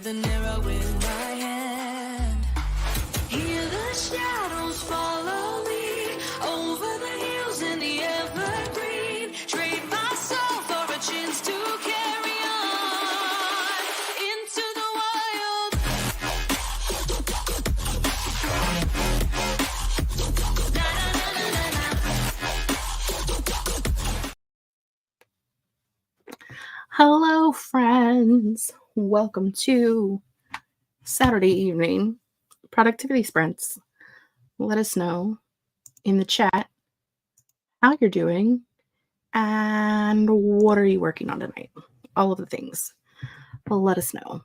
with an arrow in my hand. Hear the shadows follow me over the hills in the evergreen. Trade my soul for a chance to carry on into the wild. Na, na, na, na, na, na. Hello, friends. Welcome to Saturday evening productivity sprints. Let us know in the chat how you're doing and what are you working on tonight. All of the things. Well, let us know.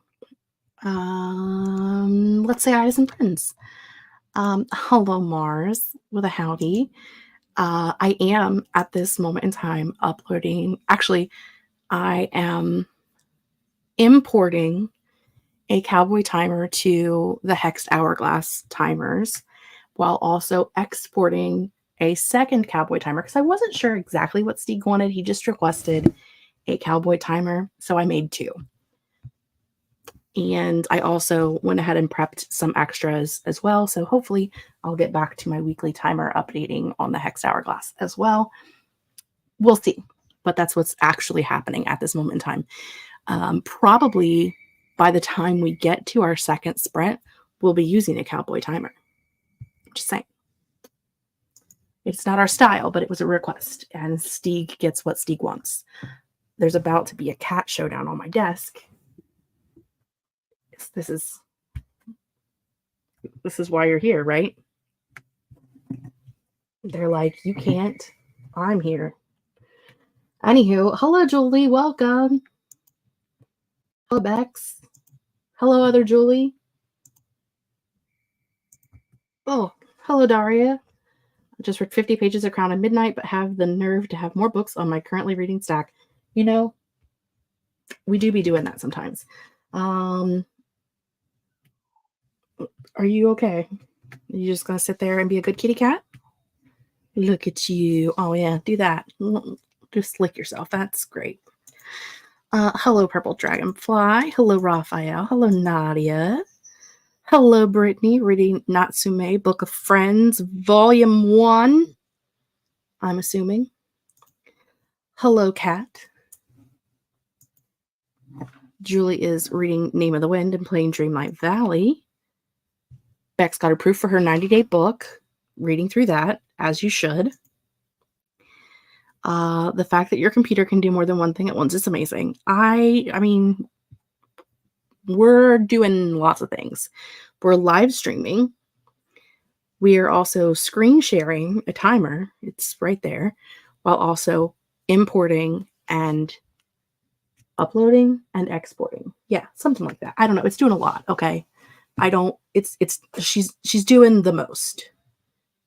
Let's say hi to some friends. Hello, Mars, with a howdy. I am at this moment in time uploading. Actually, I am importing a cowboy timer to the Hexed Hourglass timers while also exporting a second cowboy timer because I wasn't sure exactly what Steve wanted. He just requested a cowboy timer, so I made two. And I also went ahead and prepped some extras as well, so hopefully I'll get back to my weekly timer updating on the Hexed Hourglass as well. We'll see, but that's what's actually happening at this moment in time. Probably by the time we get to our second sprint, we'll be using a cowboy timer. Just saying. It's not our style, but it was a request, and Stieg gets what Stieg wants. There's about to be a cat showdown on my desk. This is why you're here, right? They're like, you can't. I'm here. Anywho, hello, Julie. Welcome. Hello, Bex. Hello, other Julie. Oh, hello, Daria. I just read 50 pages of Crown at Midnight, but have the nerve to have more books on my currently reading stack. You know, we do be doing that sometimes. Are you okay? Are you just going to sit there and be a good kitty cat? Look at you. Oh, yeah, do that. Just lick yourself. That's great. Hello, Purple Dragonfly. Hello, Raphael. Hello, Nadia. Hello, Brittany. Reading Natsume, Book of Friends, Volume 1. I'm assuming. Hello, Kat. Julie is reading Name of the Wind and playing Dreamlight Valley. Bex got her proof for her 90-day book. Reading through that, as you should. The fact that your computer can do more than one thing at once is amazing. I mean, we're doing lots of things. We're live streaming. We are also screen sharing a timer. It's right there. While also importing and uploading and exporting. Yeah, something like that. I don't know. It's doing a lot. Okay. She's doing the most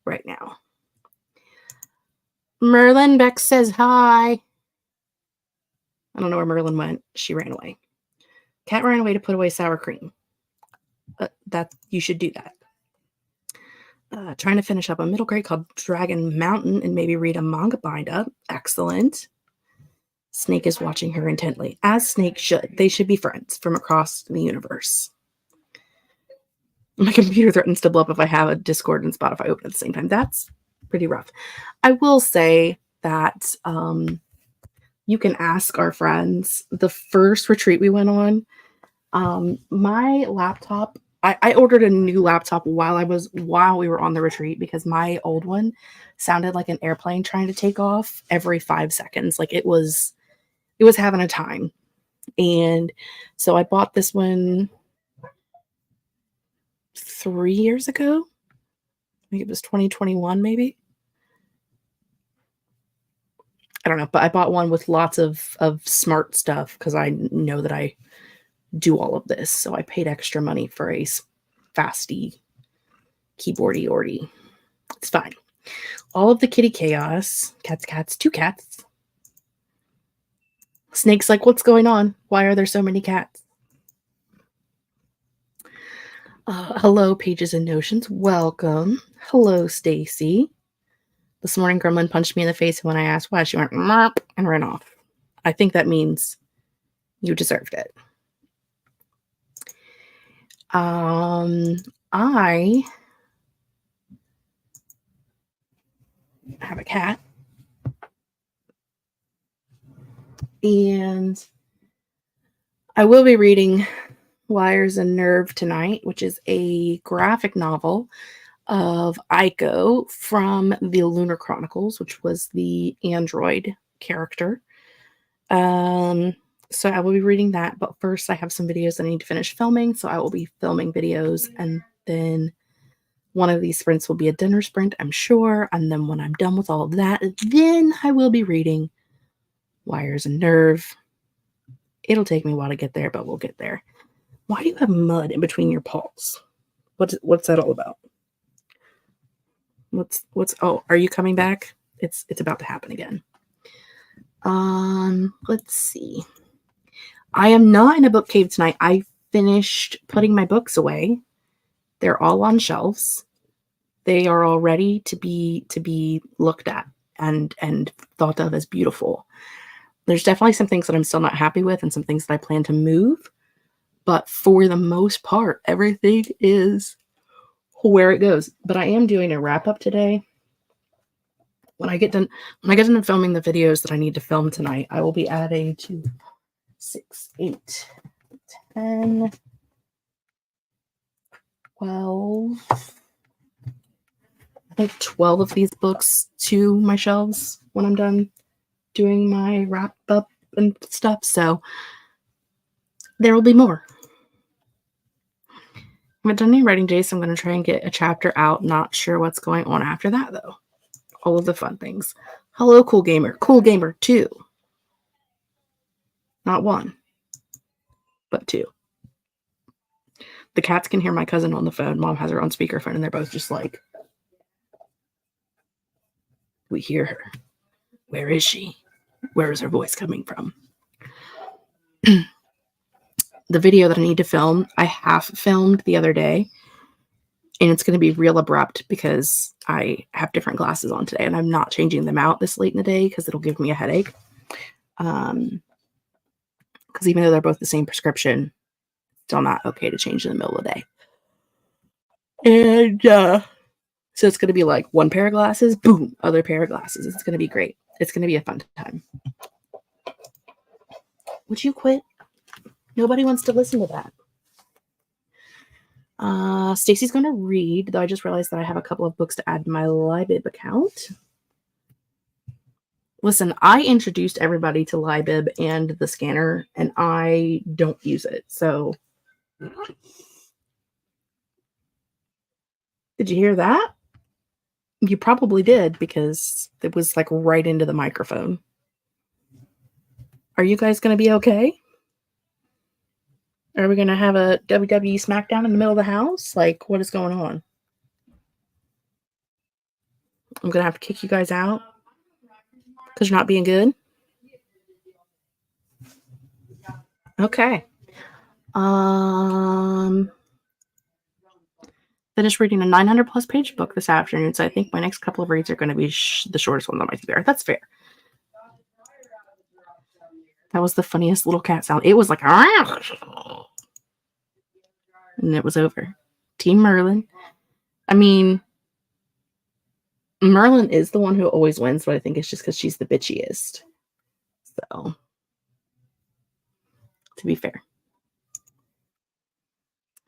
right now. Merlin Bex says hi. I don't know where Merlin went. She ran away. Cat ran away to put away sour cream. That you should do that. Trying to finish up a middle grade called Dragon Mountain and maybe read a manga bind up. Excellent. Snake is watching her intently, as Snake should. They should be friends from across the universe. My computer threatens to blow up if I have a Discord and Spotify open at the same time. That's pretty rough. I will say that you can ask our friends. The first retreat we went on, my laptop, I ordered a new laptop while we were on the retreat because my old one sounded like an airplane trying to take off every 5 seconds. Like it was having a time. And so I bought this one 3 years ago. I think it was 2021, maybe. I don't know, but I bought one with lots of smart stuff because I know that I do all of this. So I paid extra money for a fasty keyboardy-ordy. It's fine. All of the kitty chaos. Cats, 2 cats. Snake's like, what's going on? Why are there so many cats? Hello, Pages and Notions. Welcome. Hello, Stacy. This morning, Gremlin punched me in the face when I asked why. She went, "Mop," and ran off. I think that means you deserved it. I have a cat, and I will be reading Wires and Nerve tonight, which is a graphic novel of Aiko from the Lunar Chronicles, which was the android character. So I will be reading that, but first I have some videos I need to finish filming, so I will be filming videos, and then one of these sprints will be a dinner sprint, I'm sure, and then when I'm done with all of that, then I will be reading Wires and Nerve. It'll take me a while to get there, but we'll get there. Why do you have mud in between your paws? What's that all about? Oh, are you coming back? It's about to happen again. Let's see. I am not in a book cave tonight. I finished putting my books away. They're all on shelves. They are all ready to be looked at and thought of as beautiful. There's definitely some things that I'm still not happy with and some things that I plan to move. But for the most part, everything is where it goes. But I am doing a wrap up today. When I get done filming the videos that I need to film tonight, I will be adding 2, 6, 8, 10, 12. I think 12 of these books to my shelves when I'm done doing my wrap up and stuff. So there will be more. I haven't done any writing days, so I'm going to try and get a chapter out. Not sure what's going on after that, though. All of the fun things. Hello, Cool Gamer. Cool Gamer 2. Not 1, but 2. The cats can hear my cousin on the phone. Mom has her on speakerphone, and they're both just like, we hear her. Where is she? Where is her voice coming from? The video that I need to film, I half filmed the other day, and it's going to be real abrupt because I have different glasses on today, and I'm not changing them out this late in the day because it'll give me a headache. Because even though they're both the same prescription, still not okay to change in the middle of the day. And so it's going to be like one pair of glasses, boom, other pair of glasses. It's going to be great. It's going to be a fun time. Would you quit? Nobody wants to listen to that. Stacy's going to read, though I just realized that I have a couple of books to add to my Libib account. Listen, I introduced everybody to Libib and the scanner, and I don't use it. So, did you hear that? You probably did because it was like right into the microphone. Are you guys going to be okay? Are we going to have a WWE SmackDown in the middle of the house? Like, what is going on? I'm going to have to kick you guys out because you're not being good? Okay. Finished reading a 900 plus page book this afternoon, so I think my next couple of reads are going to be the shortest ones on my TBR. That's fair. That was the funniest little cat sound. It was like, and it was over. Team Merlin. I mean, Merlin is the one who always wins, but I think it's just because she's the bitchiest. So, to be fair.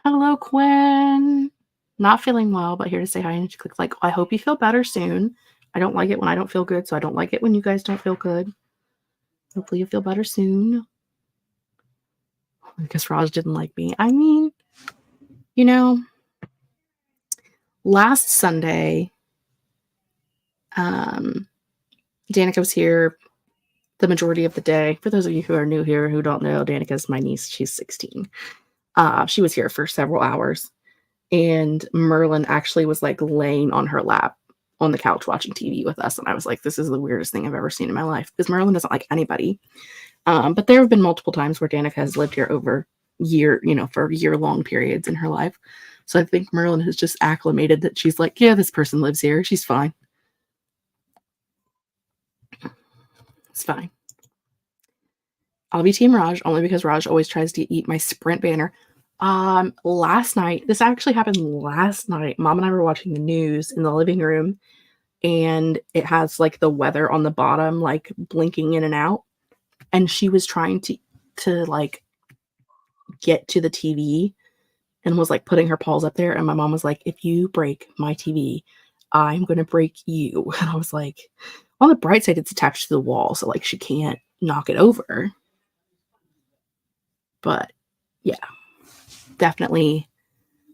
Hello, Quinn. Not feeling well, but here to say hi. And she clicked like, I hope you feel better soon. I don't like it when I don't feel good, so I don't like it when you guys don't feel good. Hopefully you feel better soon. I guess Raj didn't like me. I mean, you know, last Sunday, Danica was here the majority of the day. For those of you who are new here who don't know, Danica's my niece. She's 16. She was here for several hours. And Merlin actually was like laying on her lap on the couch watching TV with us. And I was like, this is the weirdest thing I've ever seen in my life. Because Merlin doesn't like anybody. But there have been multiple times where Danica has lived here over for year-long periods in her life. So I think Merlin has just acclimated that she's like, yeah, this person lives here. She's fine. It's fine. I'll be Team Raj only because Raj always tries to eat my Sprint banner. Last night, this actually happened last night. Mom and I were watching the news in the living room, and it has like the weather on the bottom, like blinking in and out. And she was trying to like get to the TV and was like putting her paws up there. And my mom was like, if you break my TV, I'm going to break you. And I was like, on the bright side, it's attached to the wall. So like she can't knock it over. But yeah, definitely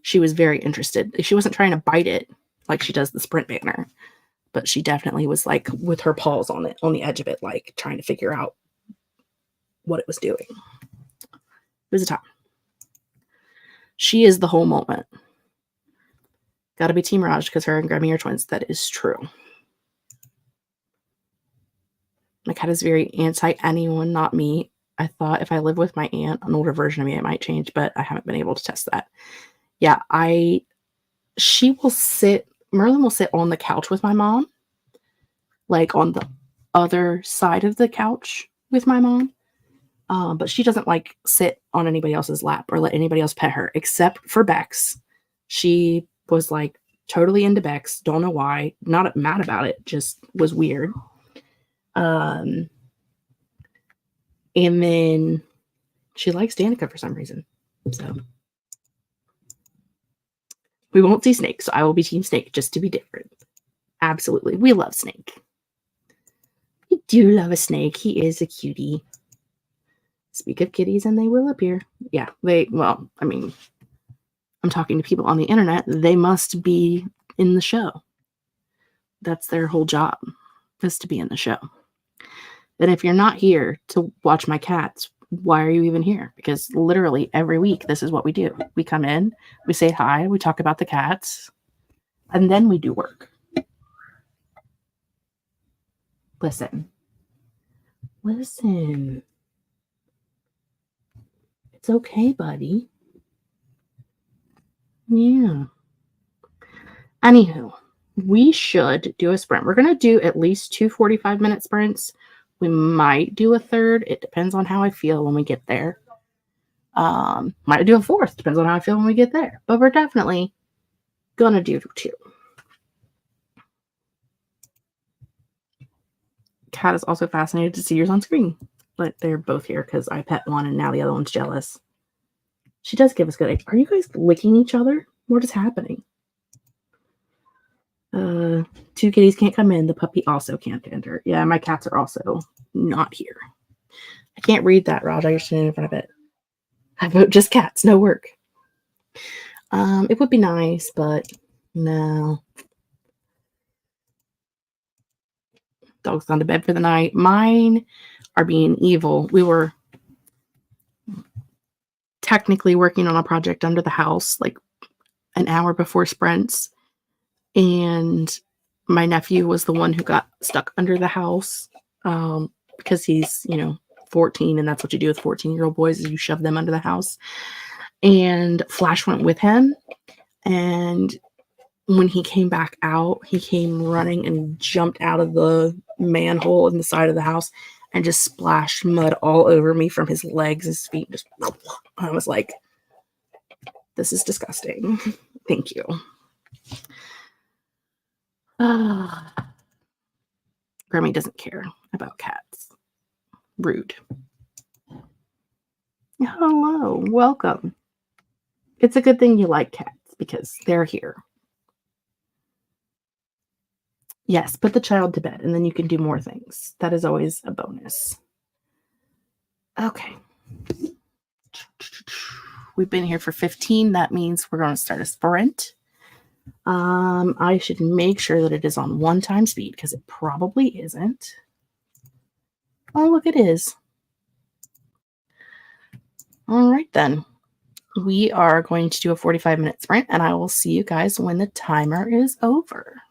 she was very interested. She wasn't trying to bite it like she does the Sprint banner, but she definitely was like with her paws on it, on the edge of it, like trying to figure out what it was doing. It was a time. She is the whole moment. Gotta be Team Raj because her and Grammy are twins. That is true. My cat is very anti anyone, not me. I thought if I live with my aunt, an older version of me, it might change, but I haven't been able to test that. Yeah, Merlin will sit on the couch with my mom, like on the other side of the couch with my mom. But she doesn't like sit on anybody else's lap or let anybody else pet her, except for Bex. She was like totally into Bex. Don't know why. Not mad about it. Just was weird. And then she likes Danica for some reason. So we won't see Snake. So I will be Team Snake just to be different. Absolutely. We love Snake. We do love a snake. He is a cutie. Speak of kitties and they will appear. Yeah, I'm talking to people on the internet. They must be in the show. That's their whole job, is to be in the show. And if you're not here to watch my cats, why are you even here? Because literally every week, this is what we do. We come in, we say hi, we talk about the cats, and then we do work. Listen. It's okay, buddy. Yeah. Anywho, we should do a sprint. We're going to do at least 2 45-minute sprints. We might do a third. It depends on how I feel when we get there. Might do a fourth. Depends on how I feel when we get there. But we're definitely going to do 2. Cat is also fascinated to see yours on screen. But they're both here because I pet one and now the other one's jealous. She does give us good. Are you guys licking each other? What is happening? 2 kitties can't come in. The puppy also can't enter. Yeah, my cats are also not here. I can't read that, Raj. You're sitting in front of it. I vote just cats, no work. It would be nice, but no. Dog's gone to bed for the night. Mine are being evil. We were technically working on a project under the house, like an hour before sprints. And my nephew was the one who got stuck under the house because he's, 14, and that's what you do with 14-year-old boys is you shove them under the house. And Flash went with him. And when he came back out, he came running and jumped out of the manhole in the side of the house and just splashed mud all over me from his legs, his feet. Just, I was like, this is disgusting. Thank you. Grammy doesn't care about cats. Rude. Hello, welcome. It's a good thing you like cats because they're here. Yes, put the child to bed and then you can do more things. That is always a bonus. Okay. We've been here for 15. That means we're going to start a sprint. I should make sure that it is on 1 time speed because it probably isn't. Oh, look, it is. All right, then. We are going to do a 45-minute sprint, and I will see you guys when the timer is over.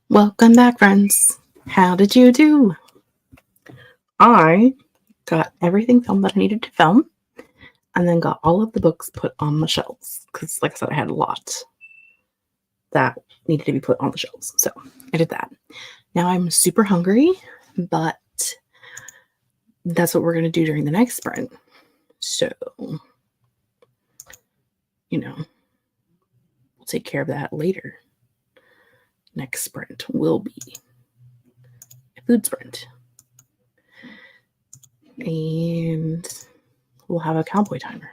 Welcome back, friends. How did you do? I got everything filmed that I needed to film, and then got all of the books put on the shelves because, like I said, I had a lot that needed to be put on the shelves. So I did that. Now I'm super hungry, but that's what we're going to do during the next sprint. So, you know, we'll take care of that later. Next sprint will be a food sprint. And we'll have a cowboy timer.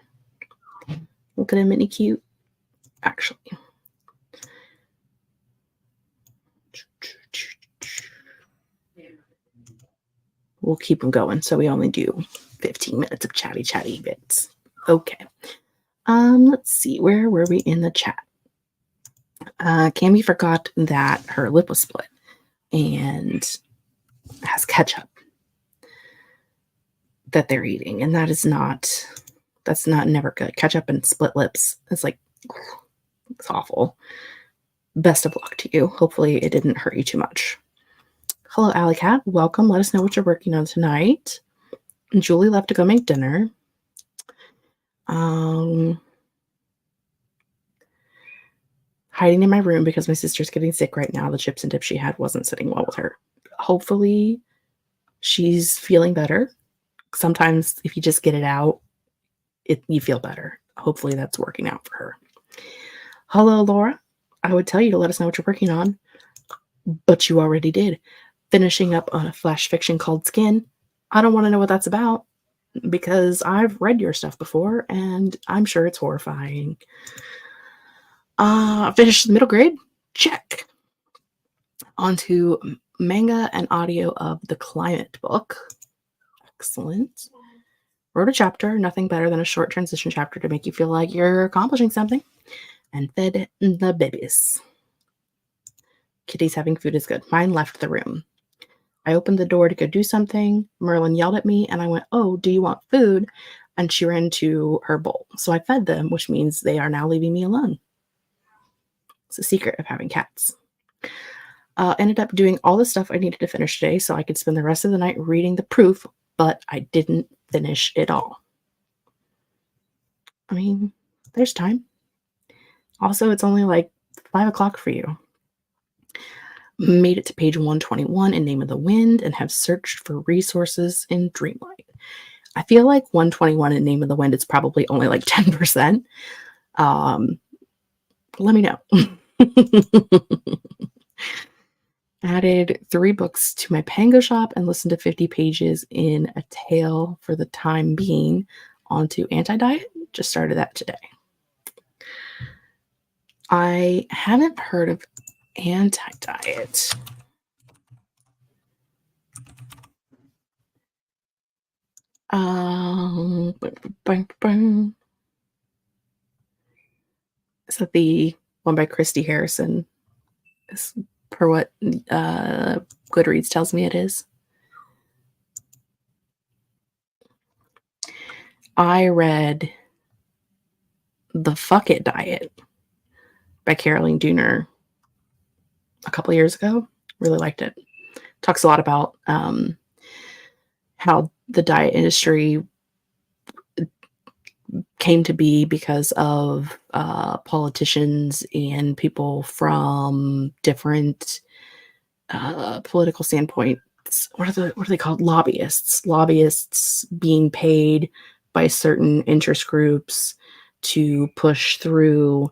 Look at him, isn't he cute? Actually. We'll keep him going, so we only do 15 minutes of chatty bits. Okay. Let's see. Where were we in the chat? Cammy forgot that her lip was split and has ketchup that they're eating, and that's not never good. Ketchup and split lips. It's like, it's awful. Best of luck to you. Hopefully it didn't hurt you too much. Hello, Alley Cat. Welcome. Let us know what you're working on tonight. Julie left to go make dinner. Hiding in my room because my sister's getting sick right now. The chips and dip she had wasn't sitting well with her. Hopefully she's feeling better. Sometimes if you just get it out, you feel better. Hopefully that's working out for her. Hello, Laura. I would tell you to let us know what you're working on, but you already did. Finishing up on a flash fiction called Skin. I don't want to know what that's about because I've read your stuff before and I'm sure it's horrifying. Finished the middle grade? Check. Onto manga and audio of the Climate book. Excellent. Wrote a chapter, nothing better than a short transition chapter to make you feel like you're accomplishing something. And fed the babies. Kitty's having food is good. Mine left the room. I opened the door to go do something. Merlin yelled at me and I went, "Oh, do you want food?" And she ran to her bowl. So I fed them, which means they are now leaving me alone. It's a secret of having cats. Ended up doing all the stuff I needed to finish today so I could spend the rest of the night reading the proof, but I didn't finish it all. I mean, there's time. Also, it's only like 5 o'clock for you. Made it to page 121 in Name of the Wind and have searched for resources in Dreamlight. I feel like 121 in Name of the Wind is probably only like 10%. Let me know. Added 3 books to my Pango shop and listened to 50 pages in A Tale for the Time Being onto Anti-Diet. Just started that today. I haven't heard of Anti-Diet. Is that the one by Christy Harrison? Per what Goodreads tells me it is. I read The Fuck It Diet by Caroline Dooner a couple years ago. Really liked it. Talks a lot about how the diet industry came to be because of politicians and people from different political standpoints. What are they called? Lobbyists being paid by certain interest groups to push through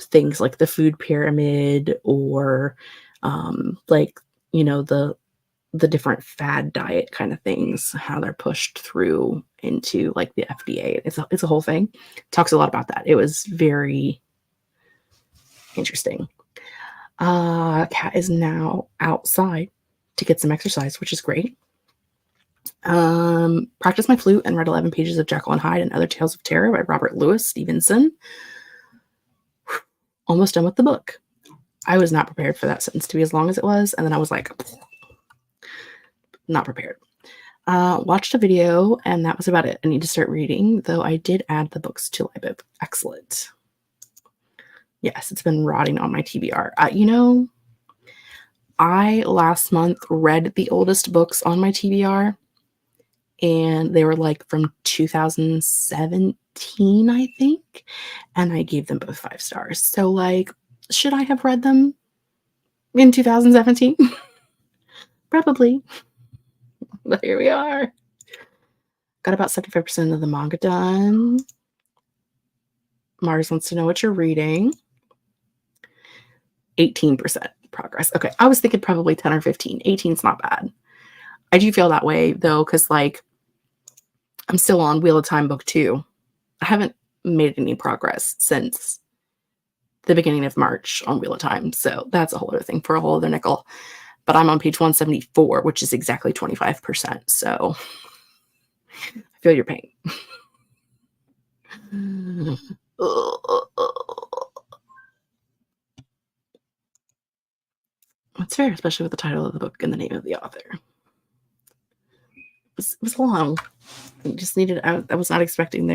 things like the food pyramid or like, you know, the different fad diet kind of things, how they're pushed through into like the FDA. It's a whole thing. Talks a lot about that. It was very interesting. Cat is now outside to get some exercise, which is great. Practiced my flute and read 11 pages of Jekyll and Hyde and Other Tales of Terror by Robert Louis Stevenson. Almost done with the book. I was not prepared for that sentence to be as long as it was, and then I was like, not prepared. Watched a video, and that was about it. I need to start reading, though I did add the books to Libib. Excellent. Yes, it's been rotting on my TBR. I last month read the oldest books on my TBR, and they were like from 2017, I think, and I gave them both 5 stars. So, like, should I have read them in 2017? Probably. But here we are. Got about 75% of the manga done. Mars wants to know what you're reading. 18% progress. Okay, I was thinking probably 10 or 15. 18's not bad. I do feel that way, though, because, like, I'm still on Wheel of Time book 2. I haven't made any progress since the beginning of March on Wheel of Time, so that's a whole other thing for a whole other nickel. But I'm on page 174, which is exactly 25%, so I feel your pain. It's fair, especially with the title of the book and the name of the author. It was long. I just needed. I was not expecting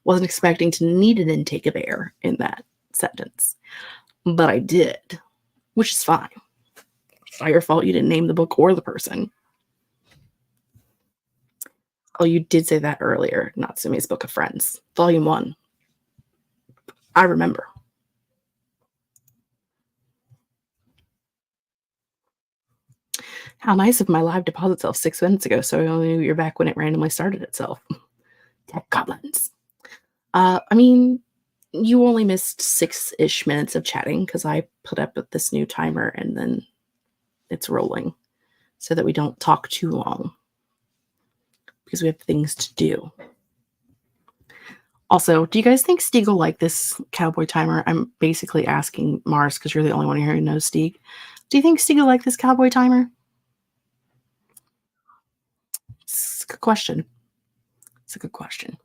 wasn't expecting to need an intake of air in that sentence, but I did, which is fine. It's not your fault you didn't name the book or the person. Oh, you did say that earlier. Natsume's Book of Friends, Volume 1. I remember. How nice of my live deposit itself 6 minutes ago, so I only knew you're back when it randomly started itself. Tech goblins. I mean, you only missed 6-ish minutes of chatting because I put up with this new timer and then it's rolling so that we don't talk too long because we have things to do. Also, do you guys think Stieg will like this cowboy timer? I'm basically asking Mars because you're the only one here who knows Stieg. Do you think Stieg will like this cowboy timer? It's a good question. It's a good question.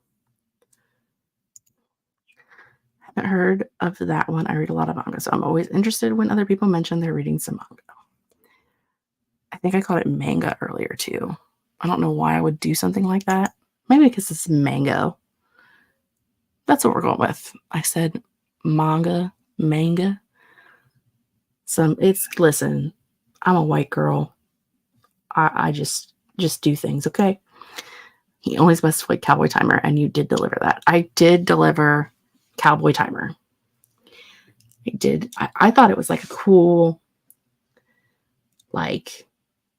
I haven't heard of that one. I read a lot of manga, so I'm always interested when other people mention they're reading some manga. I think I called it manga earlier, too. I don't know why I would do something like that. Maybe because it's mango. That's what we're going with. I said manga. Listen, I'm a white girl. I just do things, okay? He only specified cowboy timer, and you did deliver that. I did deliver cowboy timer. I did. I thought it was like a cool, like,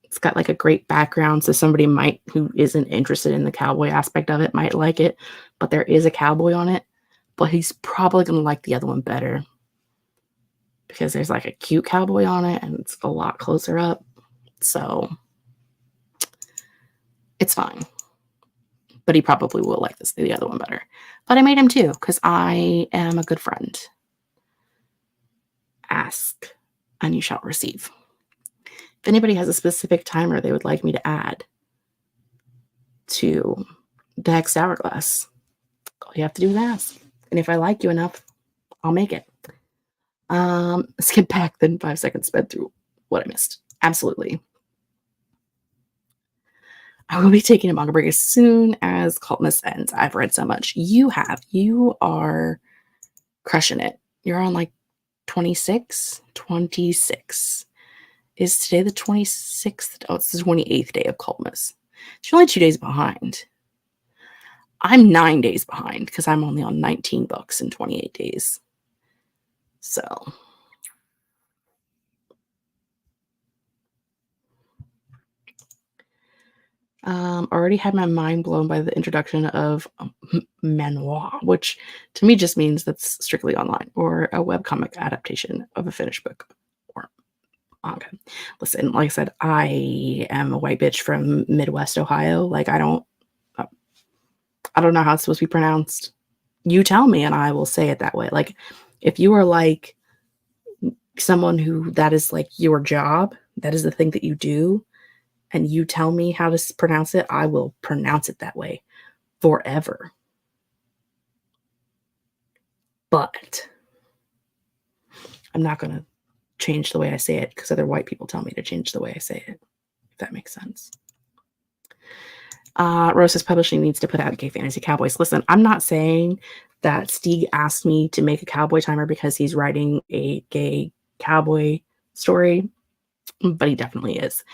it's got like a great background, so somebody who isn't interested in the cowboy aspect of it might like it, but there is a cowboy on it, but he's probably going to like the other one better because there's like a cute cowboy on it and it's a lot closer up, so it's fine. But he probably will like the other one better. But I made him too because I am a good friend. Ask and you shall receive. If anybody has a specific timer they would like me to add to the Hex Hourglass, all you have to do is ask. And if I like you enough, I'll make it. Skip back then 5 seconds sped through what I missed. Absolutely. I will be taking a manga break as soon as Cultmas ends. I've read so much. You have. You are crushing it. You're on like 26. Is today the 26th? Oh, it's the 28th day of Cultmas. You're only 2 days behind. I'm 9 days behind because I'm only on 19 books in 28 days. So. Already had my mind blown by the introduction of manhwa, which to me just means that's strictly online or a webcomic adaptation of a finished book or manga. Listen, like I said, I am a white bitch from Midwest Ohio. Like I don't know how it's supposed to be pronounced. You tell me and I will say it that way. Like if you are like someone who that is like your job, that is the thing that you do, and you tell me how to pronounce it, I will pronounce it that way forever. But I'm not going to change the way I say it because other white people tell me to change the way I say it. if that makes sense. Rosa's Publishing needs to put out Gay Fantasy Cowboys. Listen, I'm not saying that Stieg asked me to make a cowboy timer because he's writing a gay cowboy story, but he definitely is.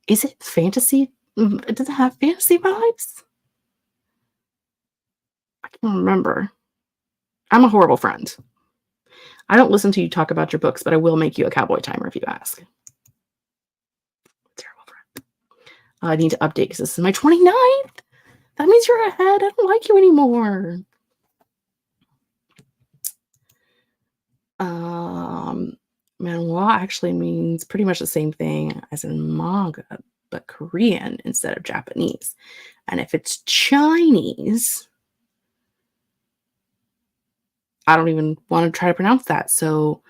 Is it fantasy? Does it have fantasy vibes? I can't remember. I'm a horrible friend. I don't listen to you talk about your books, but I will make you a cowboy timer if you ask. Terrible friend. I need to update because this is my 29th. That means you're ahead. I don't like you anymore. Manhwa actually means pretty much the same thing as in manga, but Korean instead of Japanese. And if it's Chinese, I don't even want to try to pronounce that. So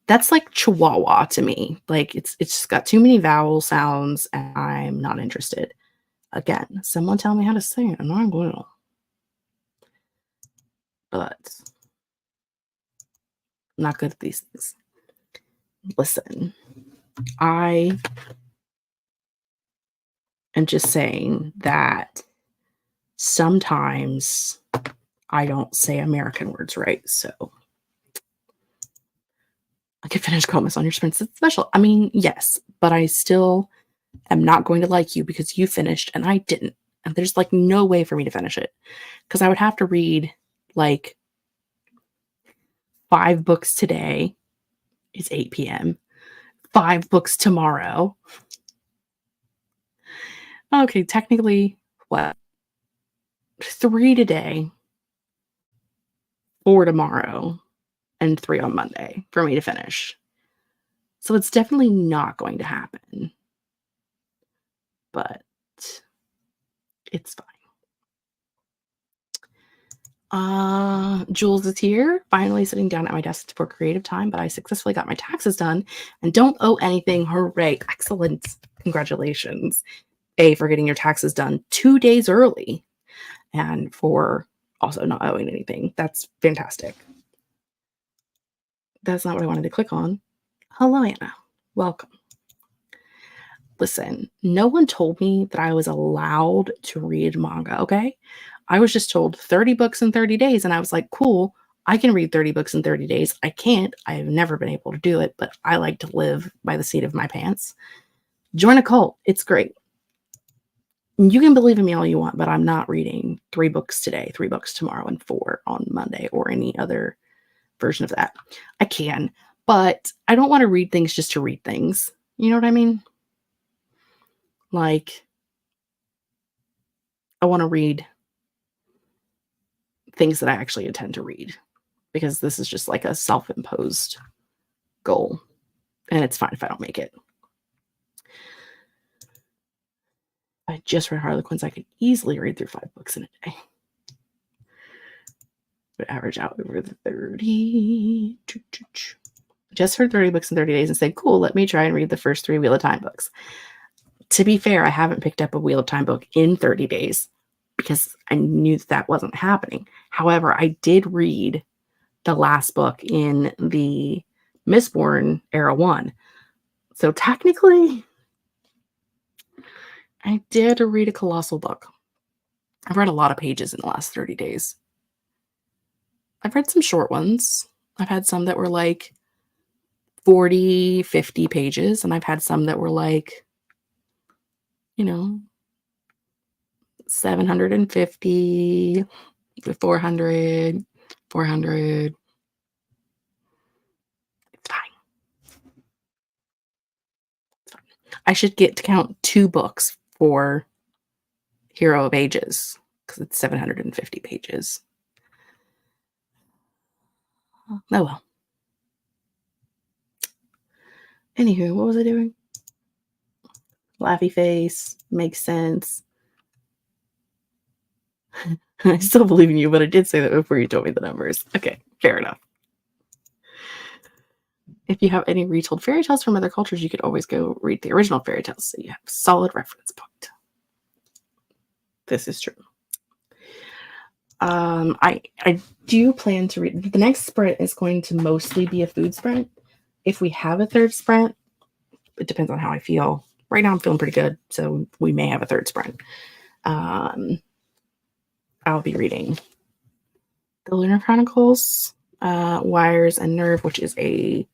that's like Chihuahua to me. Like it's just got too many vowel sounds and I'm not interested. Again, someone tell me how to say it and I'm going to. But I'm not good at these things. Listen, I am just saying that sometimes I don't say American words right, so I could finish comments on your sprint. It's special. I mean, yes, but I still am not going to like you because you finished and I didn't. And there's like no way for me to finish it because I would have to read like 5 books today. It's 8 p.m. 5 books tomorrow. Okay, technically, what? 3 today, 4 tomorrow, and 3 on Monday for me to finish. So it's definitely not going to happen. But it's fine. Jules is here, finally sitting down at my desk for creative time, but I successfully got my taxes done and don't owe anything. Hooray. Excellent. Congratulations. For getting your taxes done 2 days early and for also not owing anything. That's fantastic. That's not what I wanted to click on. Hello, Anna. Welcome. Listen, no one told me that I was allowed to read manga, okay? I was just told 30 books in 30 days, and I was like, cool, I can read 30 books in 30 days. I can't. I've never been able to do it, but I like to live by the seat of my pants. Join a cult. It's great. You can believe in me all you want, but I'm not reading 3 books today, 3 books tomorrow, and 4 on Monday, or any other version of that. I can, but I don't want to read things just to read things. You know what I mean? Like, I want to read things that I actually intend to read because this is just like a self-imposed goal and it's fine if I don't make it. I just read Harlequins. I could easily read through 5 books in a day. But average out over the 30. Just heard 30 books in 30 days and said, cool, let me try and read the first 3 Wheel of Time books. To be fair, I haven't picked up a Wheel of Time book in 30 days because I knew that wasn't happening. However, I did read the last book in the Mistborn Era 1. So technically, I did read a colossal book. I've read a lot of pages in the last 30 days. I've read some short ones. I've had some that were like 40, 50 pages, and I've had some that were like, 750, 400, 400. It's fine. It's fine. I should get to count 2 books for Hero of Ages because it's 750 pages. Oh well. Anywho, what was I doing? Laughy face. Makes sense. I still believe in you, but I did say that before you told me the numbers. Okay, fair enough. If you have any retold fairy tales from other cultures, you could always go read the original fairy tales so you have a solid reference point. This is true. I do plan to read. The next sprint is going to mostly be a food sprint. If we have a third sprint, it depends on how I feel right now I'm feeling pretty good, so we may have a third sprint. I'll be reading The Lunar Chronicles, Wires and Nerve, which is a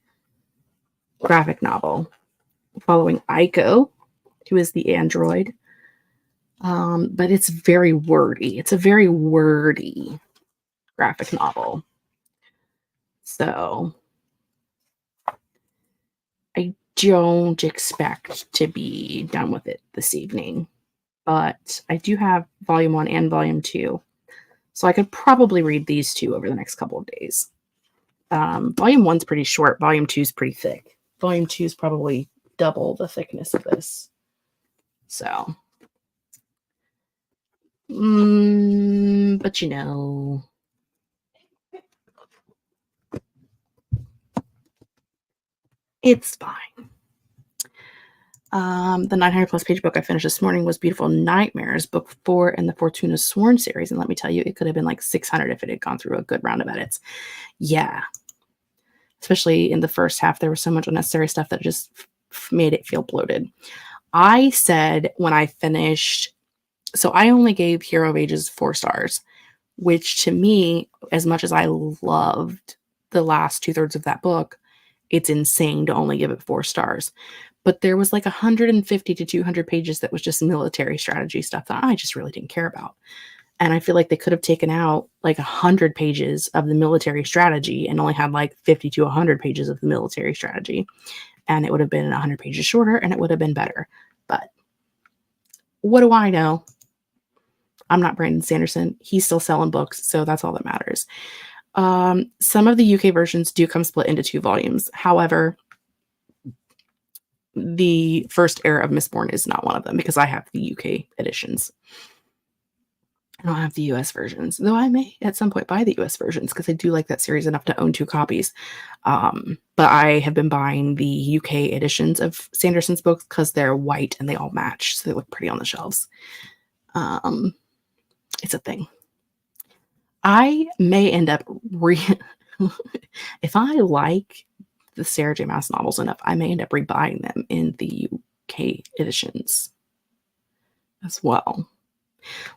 graphic novel following Aiko, who is the android. But it's very wordy. It's a very wordy graphic novel. So I don't expect to be done with it this evening. But I do have volume 1 and volume 2. So I could probably read these two over the next couple of days. Volume 1's pretty short. Volume 2's pretty thick. Volume 2 is probably double the thickness of this. So, but you know, it's fine. The 900 plus page book I finished this morning was Beautiful Nightmares, book 4 in the Fortuna Sworn series. And let me tell you, it could have been like 600 if it had gone through a good round of edits. Yeah. Especially in the first half, there was so much unnecessary stuff that just made it feel bloated. I said when I finished, so I only gave Hero of Ages 4 stars, which to me, as much as I loved the last 2/3 of that book, it's insane to only give it 4 stars. But there was like 150 to 200 pages that was just military strategy stuff that I just really didn't care about. And I feel like they could have taken out like 100 pages of the military strategy and only had like 50 to 100 pages of the military strategy. And it would have been 100 pages shorter and it would have been better. But what do I know? I'm not Brandon Sanderson. He's still selling books, so that's all that matters. Some of the UK versions do come split into 2 volumes. However, the First Era of Mistborn is not one of them because I have the UK editions. I don't have the US versions, though I may at some point buy the US versions because I do like that series enough to own 2 copies. But I have been buying the UK editions of Sanderson's books because they're white and they all match, so they look pretty on the shelves. It's a thing. I may end up if I like the Sarah J. Maas novels enough, I may end up rebuying them in the UK editions as well.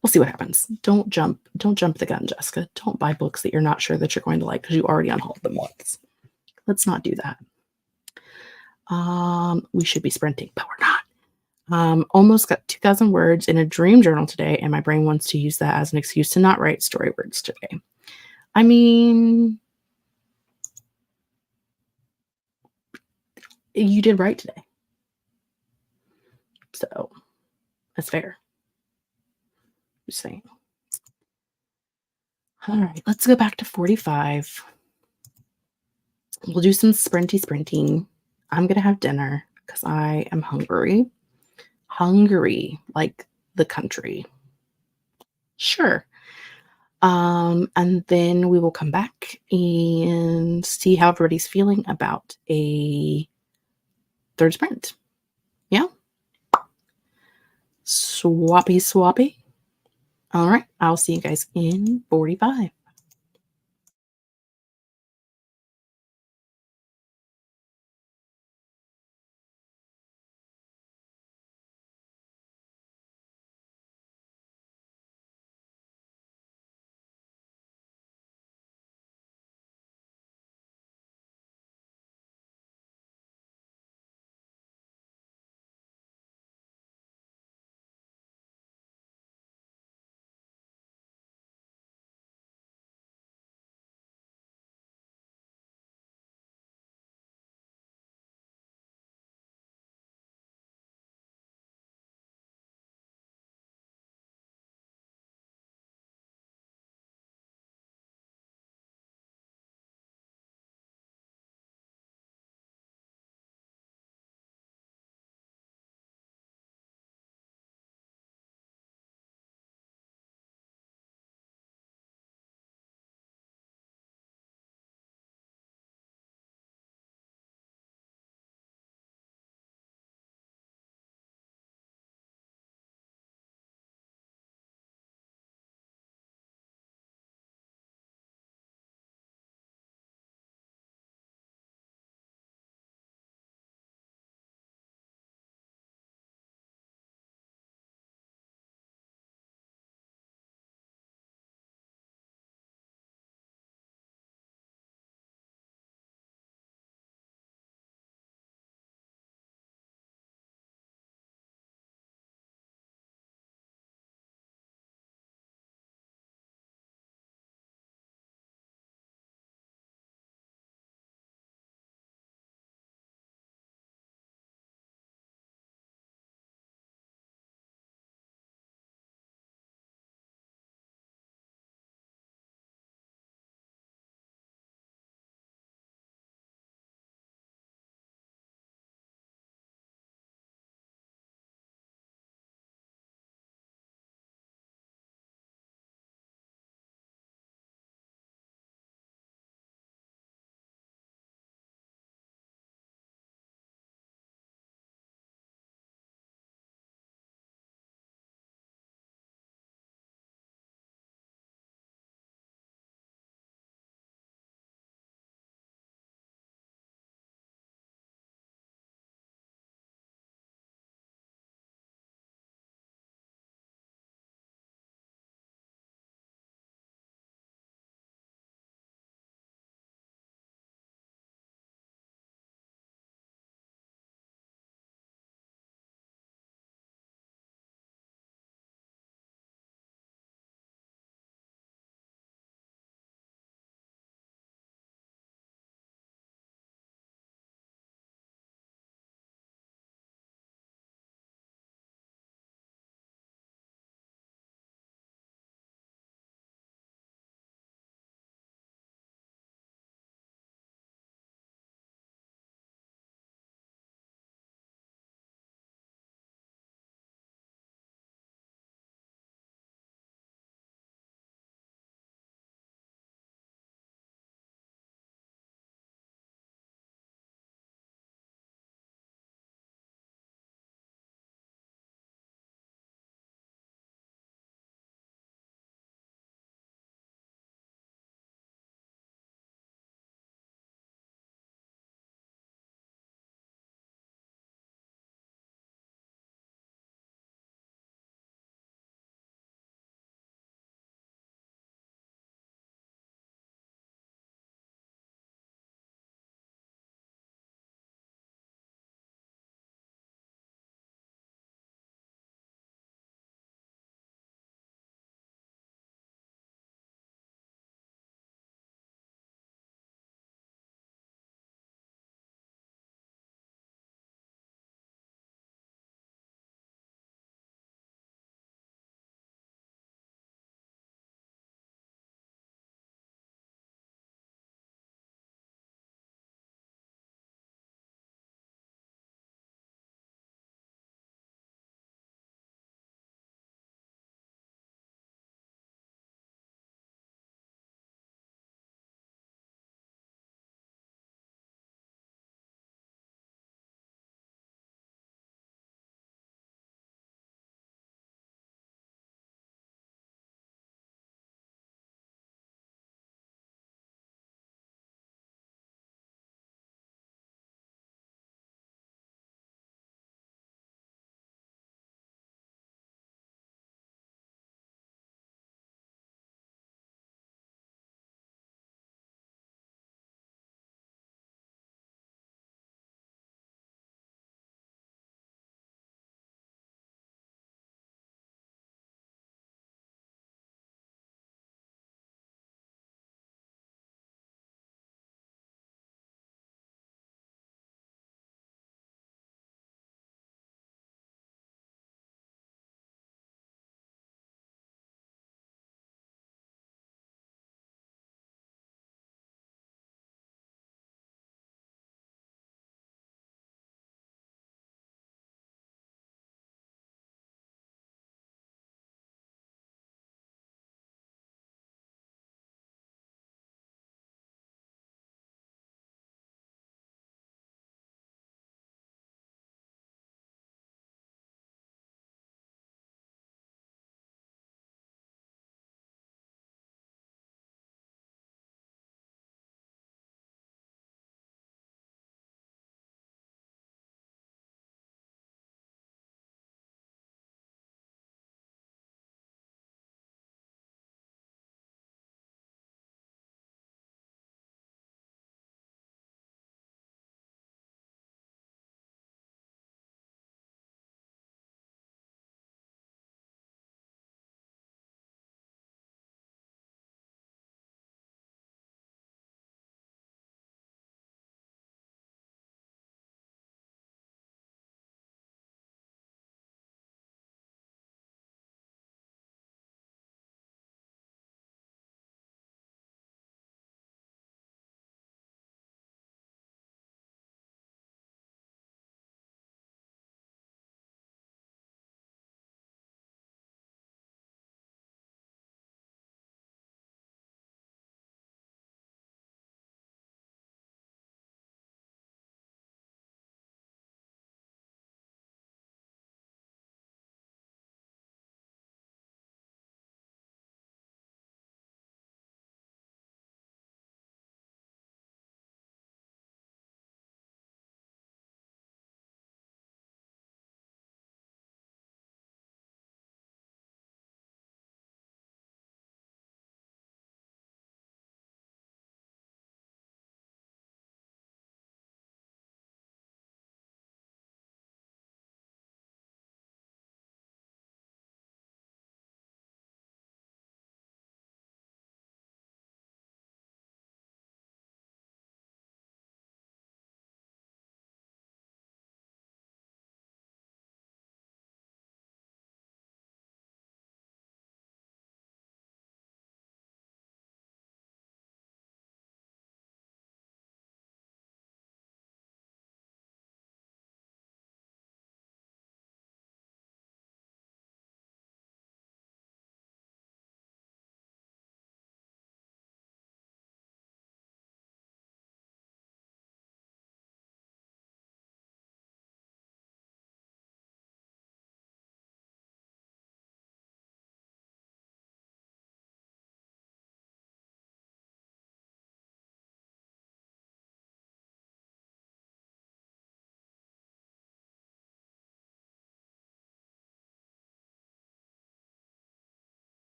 We'll see what happens. Don't jump the gun, Jessica. Don't buy books that you're not sure that you're going to like because you already unhauled them once. Let's not do that. We should be sprinting, but we're not. Almost got 2,000 words in a dream journal today, and my brain wants to use that as an excuse to not write story words today. I mean, you did write today. So that's fair. Just saying. All right, let's go back to 45. We'll do some sprinting. I'm going to have dinner because I am hungry. Hungry, like the country. Sure. And then we will come back and see how everybody's feeling about a third sprint. Yeah. Swappy. All right. I'll see you guys in 45.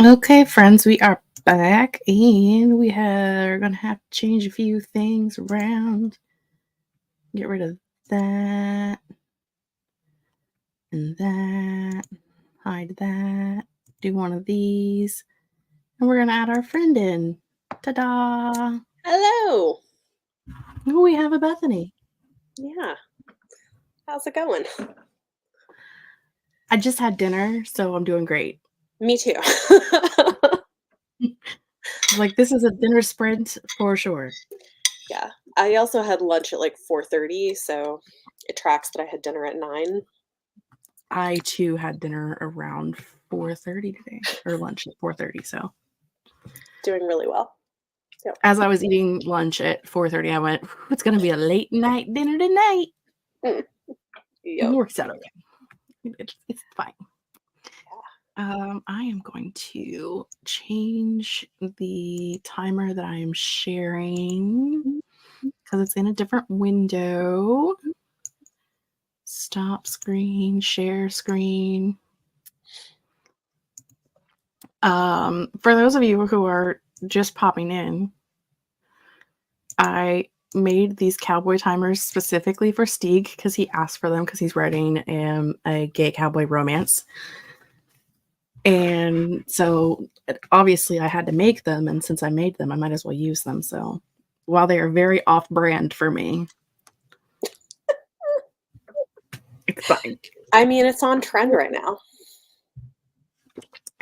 Okay, friends, we are back, and we are going to have to change a few things around. Get rid of that and that. Hide that. Do one of these. And we're going to add our friend in. Ta-da! Hello. Oh, we have a Bethany. Yeah. How's it going? I just had dinner, so I'm doing great. Me too. Like, this is a dinner sprint for sure. Yeah. I also had lunch at like 4:30, so it tracks that I had dinner at 9. I, too, had dinner around 4:30 today, or lunch at 4:30, so. Doing really well. Yep. As I was eating lunch at 4:30, I went, it's going to be a late night dinner tonight. Yep. It works out okay. It's fine. I am going to change the timer that I am sharing because it's in a different window. Stop screen, share screen. For those of you who are just popping in, I made these cowboy timers specifically for Stieg because he asked for them because he's writing a gay cowboy romance. And so obviously I had to make them, and since I made them, I might as well use them. So while they are very off-brand for me, it's fine. I mean, it's on trend right now.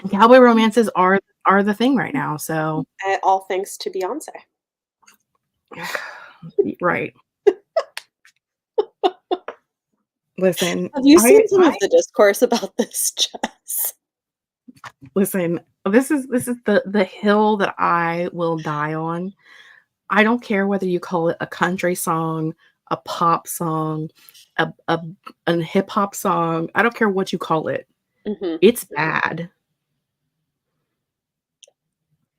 Cowboy romances are the thing right now. So All thanks to Beyonce. right. Listen, Have you seen some of the discourse about this, Jess? Listen, this is the hill that I will die on. I don't care whether you call it a country song, a pop song, a hip hop song. I don't care what you call it. Mm-hmm. It's bad.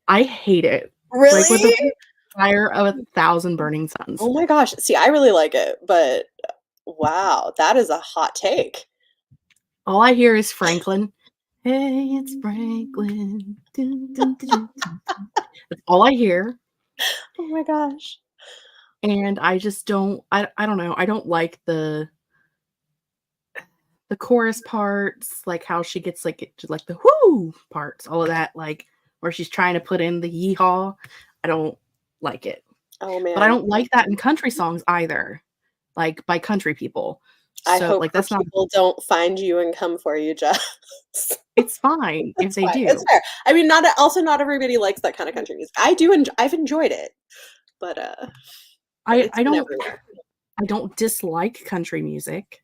I hate it. Really? Like with the fire of 1,000 burning suns. Oh my gosh. See, I really like it, but wow, that is a hot take. All I hear is Franklin. Hey, it's Franklin. Dun, dun, dun, dun, dun. That's all I hear. Oh my gosh. And I just don't I don't know. I don't like the chorus parts, like how she gets like the whoo parts, all of that, like where she's trying to put in the yeehaw. I don't like it. Oh man. But I don't like that in country songs either, like by country people. I So hope like that's not people don't find you and come for you, Jess. it's fine if they do. It's fair. I mean, not everybody likes that kind of country music. I've enjoyed it, but I don't dislike country music,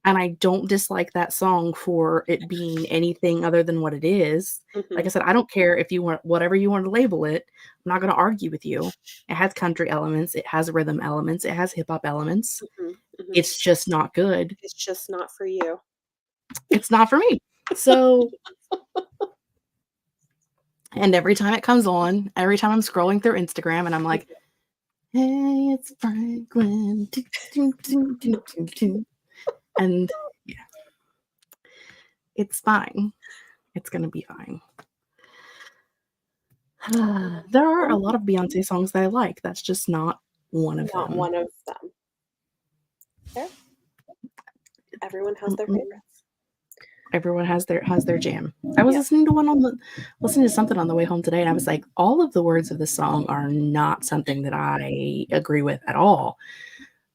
and I don't dislike that song for it being anything other than what it is. Mm-hmm. Like I said, I don't care if you want whatever you want to label it. I'm not going to argue with you. It has country elements, it has rhythm elements, it has hip hop elements. Mm-hmm. Mm-hmm. It's just not good. It's just not for you. It's not for me. So, and every time it comes on, every time I'm scrolling through Instagram and I'm like, hey, it's Franklin. And yeah, it's fine. It's going to be fine. There are a lot of Beyonce songs that I like. That's just not one of them. Not one of them. Fair. Everyone has their favorites. Everyone has their jam. I was listening to something on the way home today, and I was like, all of the words of this song are not something that I agree with at all.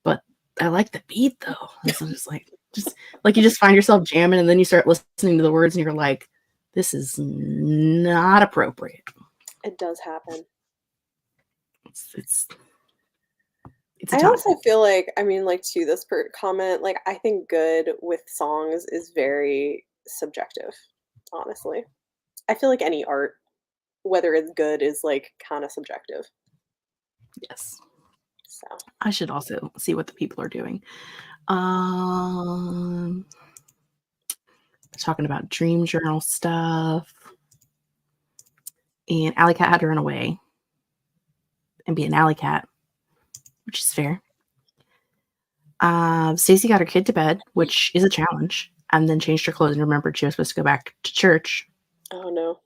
But I like the beat though. And so just you just find yourself jamming, and then you start listening to the words, and you're like, this is not appropriate. It does happen. It's I also feel like, I mean, like to this comment, like I think good with songs is very subjective, honestly. I feel like any art, whether it's good, is like kind of subjective. Yes. So I should also see what the people are doing. Talking about dream journal stuff. And Alley Cat had to run away and be an alley cat. which is fair. Stacey got her kid to bed, which is a challenge, and then changed her clothes and remembered she was supposed to go back to church. Oh, no.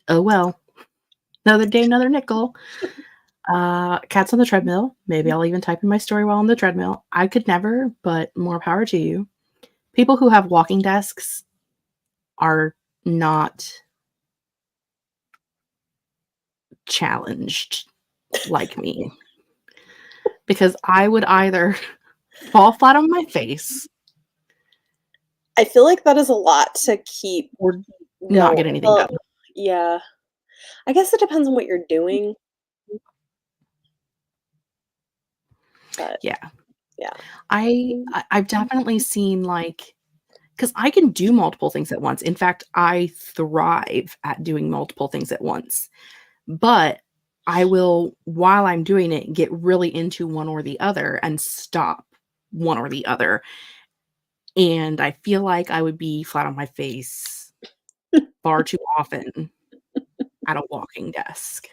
Oh, well. Another day, another nickel. Cat's on the treadmill. Maybe I'll even type in my story while on the treadmill. I could never, but more power to you. People who have walking desks are not challenged like me. Because I would either fall flat on my face. I feel like that is a lot to keep or not get anything done. Yeah. I guess it depends on what you're doing. But yeah. Yeah. I've definitely seen like, because I can do multiple things at once. In fact, I thrive at doing multiple things at once. But I will, while I'm doing it, get really into one or the other and stop one or the other. And I feel like I would be flat on my face far too often at a walking desk.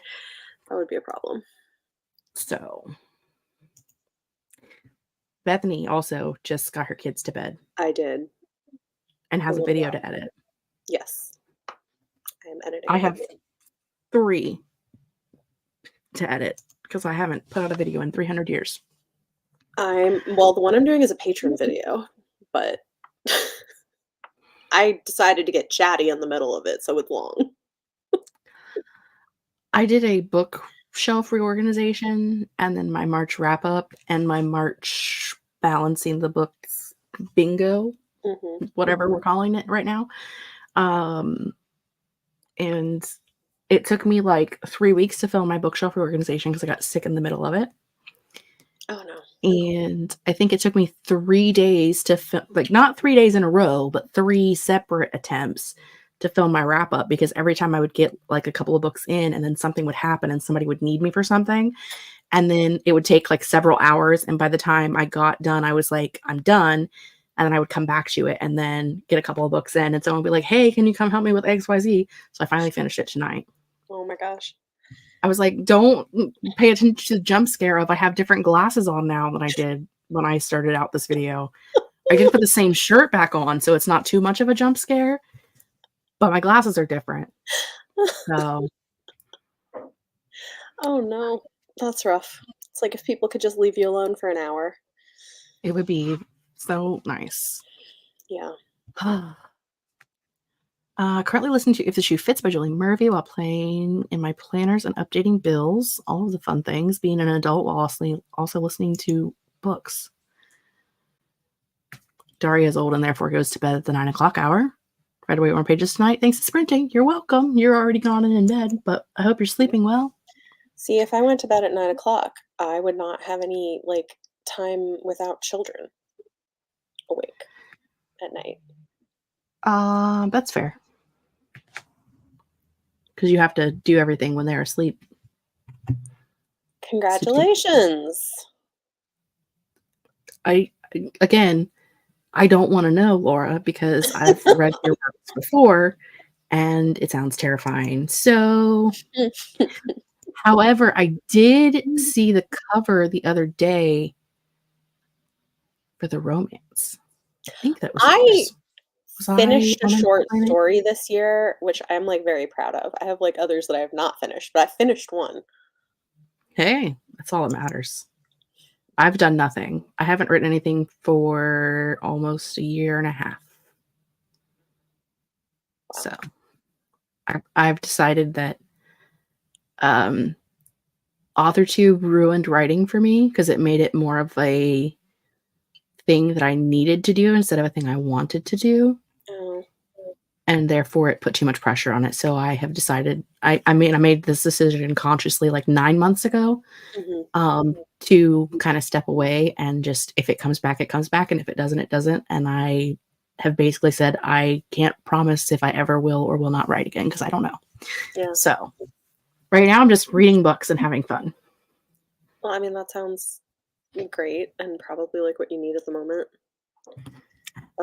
That would be a problem. So, Bethany also just got her kids to bed. I did. And has a video to edit. Yes. I am editing. I have 3 to edit because I haven't put out a video in 300 years. Well, the one I'm doing is a patron video, but I decided to get chatty in the middle of it, so it's long. I did a bookshelf reorganization and then my March wrap up and my March balancing the books bingo, whatever we're calling it right now. And it took me like 3 weeks to film my bookshelf reorganization because I got sick in the middle of it. Oh no. And I think it took me 3 days to film, like not 3 days in a row, but 3 separate attempts to film my wrap up, because every time I would get like a couple of books in and then something would happen and somebody would need me for something. And then it would take like several hours. And by the time I got done, I was like, I'm done. And then I would come back to it and then get a couple of books in and someone would be like, hey, can you come help me with XYZ? So I finally finished it tonight. Oh my gosh. I was like, don't pay attention to the jump scare of I have different glasses on now than I did when I started out this video. I can put the same shirt back on, so it's not too much of a jump scare, but my glasses are different. So. Oh no, that's rough. It's like if people could just leave you alone for an hour. It would be so nice. Yeah. Currently listening to If the Shoe Fits by Julie Murphy while playing in my planners and updating bills. All of the fun things. Being an adult while also listening to books. Daria is old and therefore goes to bed at the 9 o'clock hour. Read away more pages tonight. Thanks to sprinting. You're welcome. You're already gone and in bed, but I hope you're sleeping well. See, if I went to bed at 9 o'clock, I would not have any like time without children awake at night. That's fair. Because you have to do everything when they're asleep. Congratulations. I don't want to know, Laura, because I've read your works before and it sounds terrifying. So, however, I did see the cover the other day for the romance. I think that was finished a short story this year, which I'm like very proud of. I have like others that I have not finished, but I finished one. Hey, that's all that matters. I've done nothing. I haven't written anything for almost a year and a half. Wow. So I've decided that Authortube ruined writing for me because it made it more of a thing that I needed to do instead of a thing I wanted to do. Oh. And therefore it put too much pressure on it. So I have decided, I made this decision consciously like 9 months ago to kind of step away and just, if it comes back, it comes back. And if it doesn't, it doesn't. And I have basically said, I can't promise if I ever will or will not write again because I don't know. Yeah. So right now I'm just reading books and having fun. Well, I mean, that sounds great and probably like what you need at the moment.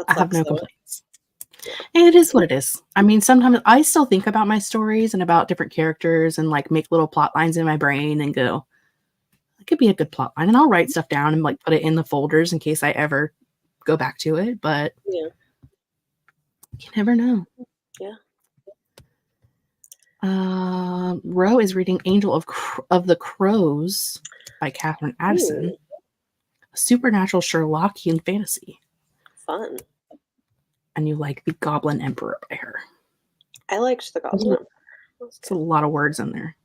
I have no complaints. And it is what it is. I mean, sometimes I still think about my stories and about different characters and like make little plot lines in my brain and go, could be a good plot line, and I'll write stuff down and like put it in the folders in case I ever go back to it. But yeah, you never know. yeah. Ro is reading Angel of the Crows by Catherine Addison. Ooh. A supernatural Sherlockian fantasy. Fun. And you like The Goblin Emperor by her. I liked The Goblin Emperor. It's a lot of words in there.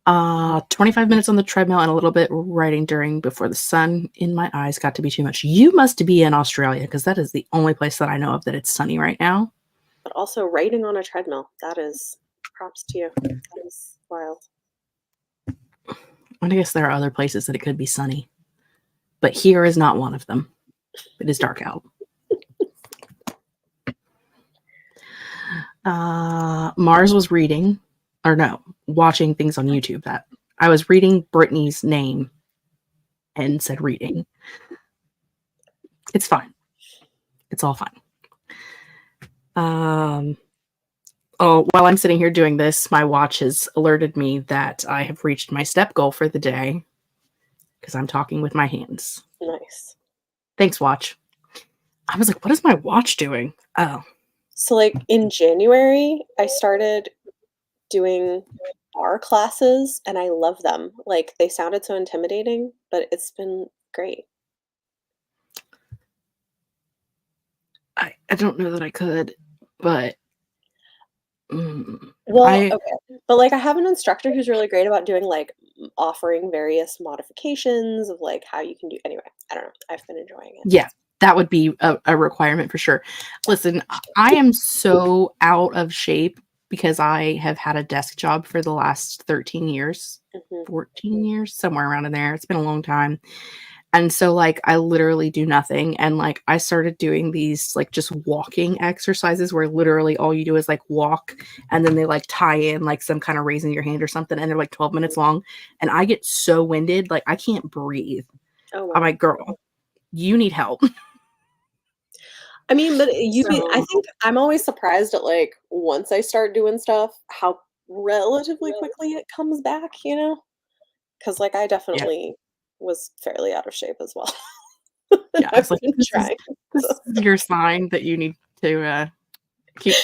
25 minutes on the treadmill and a little bit writing before the sun in my eyes got to be too much. You must be in Australia because that is the only place that I know of that it's sunny right now. But also writing on a treadmill. That is props to you. That is wild. I guess there are other places that it could be sunny. But here is not one of them. It is dark out. Mars was watching things on YouTube that I was reading Brittany's name and said reading. It's fine. It's all fine. While I'm sitting here doing this, my watch has alerted me that I have reached my step goal for the day because I'm talking with my hands. Nice. Thanks, watch. I was like, what is my watch doing? Oh. So like in January, I started doing bar classes and I love them. Like they sounded so intimidating, but it's been great. I don't know that I could, but okay. But like I have an instructor who's really great about doing like offering various modifications of like how you can do anyway. I don't know. I've been enjoying it. Yeah, that would be a requirement for sure. Listen, I am so out of shape because I have had a desk job for the last 13 years, 14 years, somewhere around in there. It's been a long time. And so like I literally do nothing. And like I started doing these like just walking exercises where literally all you do is like walk and then they like tie in like some kind of raising your hand or something and they're like 12 minutes long. And I get so winded, like I can't breathe. Oh, wow. I'm like, girl, you need help. I mean, but I think I'm always surprised at like once I start doing stuff, how relatively quickly it comes back, you know? Because like I definitely was fairly out of shape as well. Yeah, I was like, this is your sign that you need to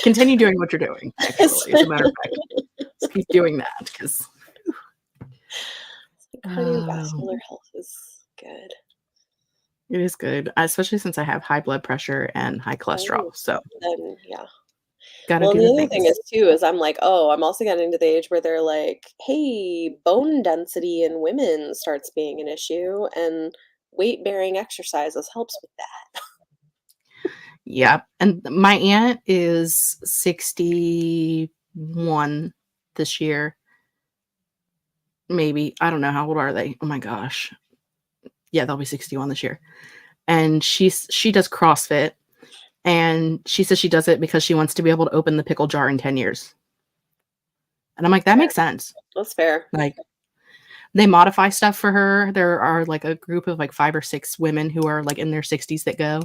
continue doing what you're doing. Actually, as a matter of fact, just keep doing that because cardiovascular health is good. It is good, especially since I have high blood pressure and high cholesterol. So then, yeah. Well, the other thing is I'm like, I'm also getting to the age where they're like, hey, bone density in women starts being an issue, and weight-bearing exercises helps with that. Yep. And my aunt is 61 this year. Maybe. I don't know. How old are they? Oh my gosh. Yeah, they'll be 61 this year. And she does CrossFit. And she says she does it because she wants to be able to open the pickle jar in 10 years. And I'm like, that makes sense. That's fair. Like, they modify stuff for her. There are like a group of like 5 or 6 women who are like in their 60s that go.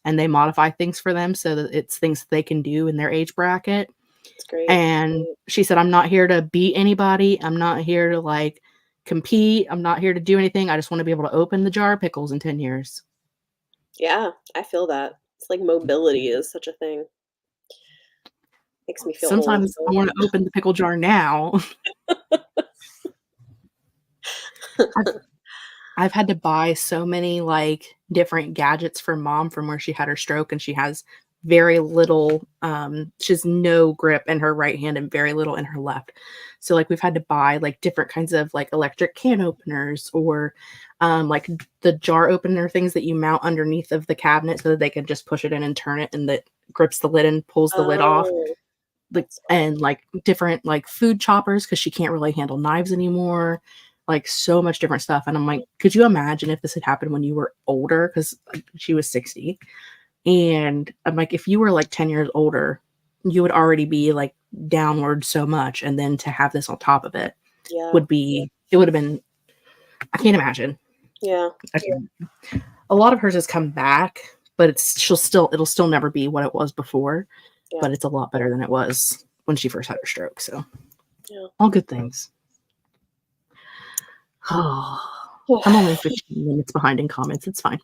And they modify things for them so that it's things they can do in their age bracket. That's great. And she said, I'm not here to beat anybody. I'm not here to like compete. I'm not here to do anything. I just want to be able to open the jar of pickles in 10 years. Yeah, I feel that. It's like mobility is such a thing. Makes me feel sometimes old. I want to open the pickle jar now. I've had to buy so many like different gadgets for mom from where she had her stroke, and she has very little, she has no grip in her right hand and very little in her left. So like we've had to buy like different kinds of like electric can openers or like the jar opener things that you mount underneath of the cabinet so that they can just push it in and turn it and that grips the lid and pulls the lid off. Like, and like different like food choppers because she can't really handle knives anymore. Like so much different stuff. And I'm like, could you imagine if this had happened when you were older? Because she was 60. And I'm like, if you were like 10 years older, you would already be like downward so much. And then to have this on top of it would have been, I can't imagine. Yeah. A lot of hers has come back, but it'll still never be what it was before. Yeah. But it's a lot better than it was when she first had her stroke. So all good things. I'm only 15 minutes behind in comments. It's fine.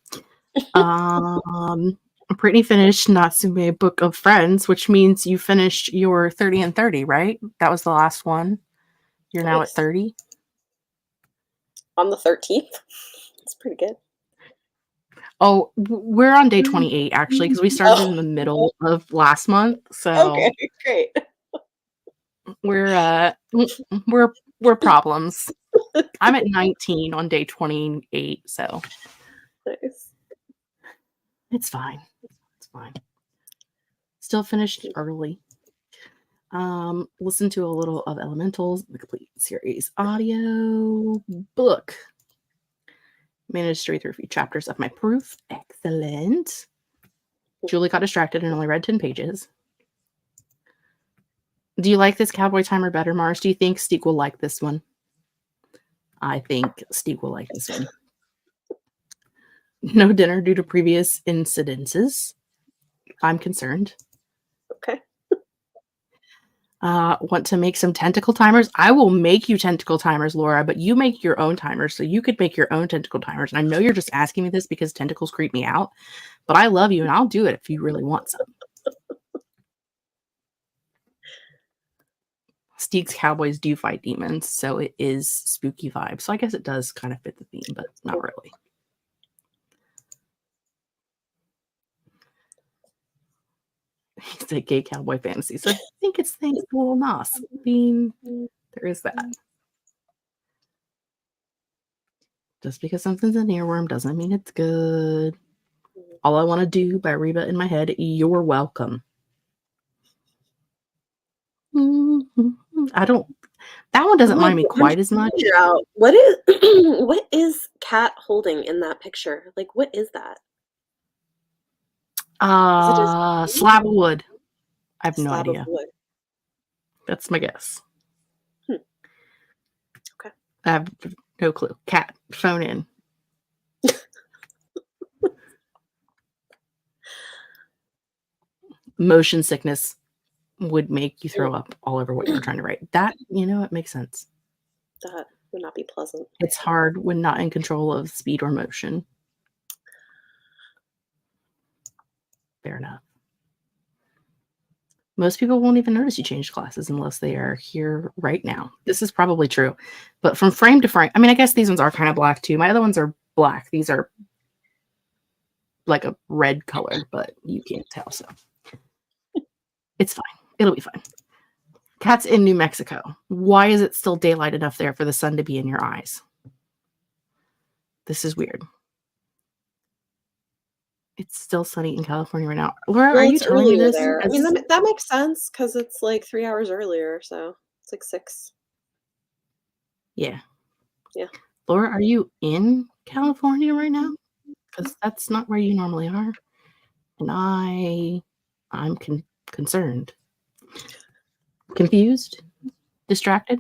Brittany finished Natsume Book of Friends, which means you finished your 30 and 30, right? That was the last one. You're now at 30. On the 13th. That's pretty good. Oh, we're on day 28 actually, because we started in the middle of last month. So okay, great. We're problems. I'm at 19 on day 28, so nice. It's fine. It's fine. Still finished early. Listen to a little of Elementals, the complete series audio book. Managed to read through a few chapters of my proof. Excellent. Julie got distracted and only read 10 pages. Do you like this cowboy timer better, Mars? Do you think Steek will like this one? I think Steek will like this one. No dinner due to previous incidences. I'm concerned. Okay. Want to make some tentacle timers? I will make you tentacle timers, Laura, but you make your own timers, so you could make your own tentacle timers. And I know you're just asking me this because tentacles creep me out, but I love you and I'll do it if you really want some. Steek's Cowboys do fight demons, so it is spooky vibe. So I guess it does kind of fit the theme, but not really. It's a gay cowboy fantasy, so I think it's thanks to Lil Nas. I mean, there is that. Just because something's an earworm doesn't mean it's good. All I want to do by Reba in my head. You're welcome. I don't. That one doesn't mind me quite as much. Out what is Kat holding in that picture? Like, what is that? Slab of wood. I have no idea. That's my guess. Okay. I have no clue. Cat, phone in. Motion sickness would make you throw up all over what you're trying to write. That, it makes sense. That would not be pleasant. It's hard when not in control of speed or motion. Fair enough. Most people won't even notice you changed classes unless they are here right now. This is probably true. But from frame to frame, I mean, I guess these ones are kind of black too. My other ones are black. These are like a red color, but you can't tell, so it's fine. It'll be fine. Cat's in New Mexico. Why is it still daylight enough there for the sun to be in your eyes? This is weird. It's still sunny in California right now. Laura, are you telling me this? There. I mean, that makes sense because it's like 3 hours earlier, so it's like 6. Yeah. Yeah. Laura, are you in California right now? Because that's not where you normally are. And I'm concerned. Confused? Distracted?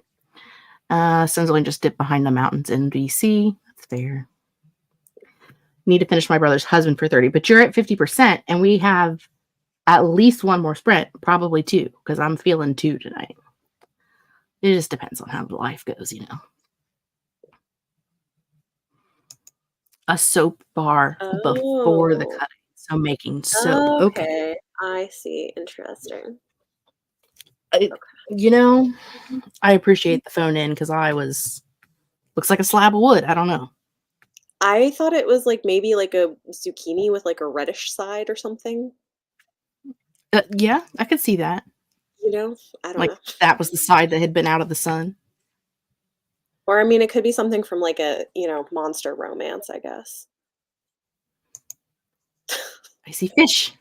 Sun's only just dipped behind the mountains in BC. That's fair. Need to finish my brother's husband for 30, but you're at 50%, and we have at least one more sprint, probably 2, because I'm feeling 2 tonight. It just depends on how the life goes, A soap bar before the cutting, so making soap. Okay, I see. Interesting. I appreciate the phone in because looks like a slab of wood. I don't know. I thought it was like maybe like a zucchini with like a reddish side or something. Yeah, I could see that. I don't know. That was the side that had been out of the sun. Or, I mean, it could be something from like a, monster romance, I guess. I see fish.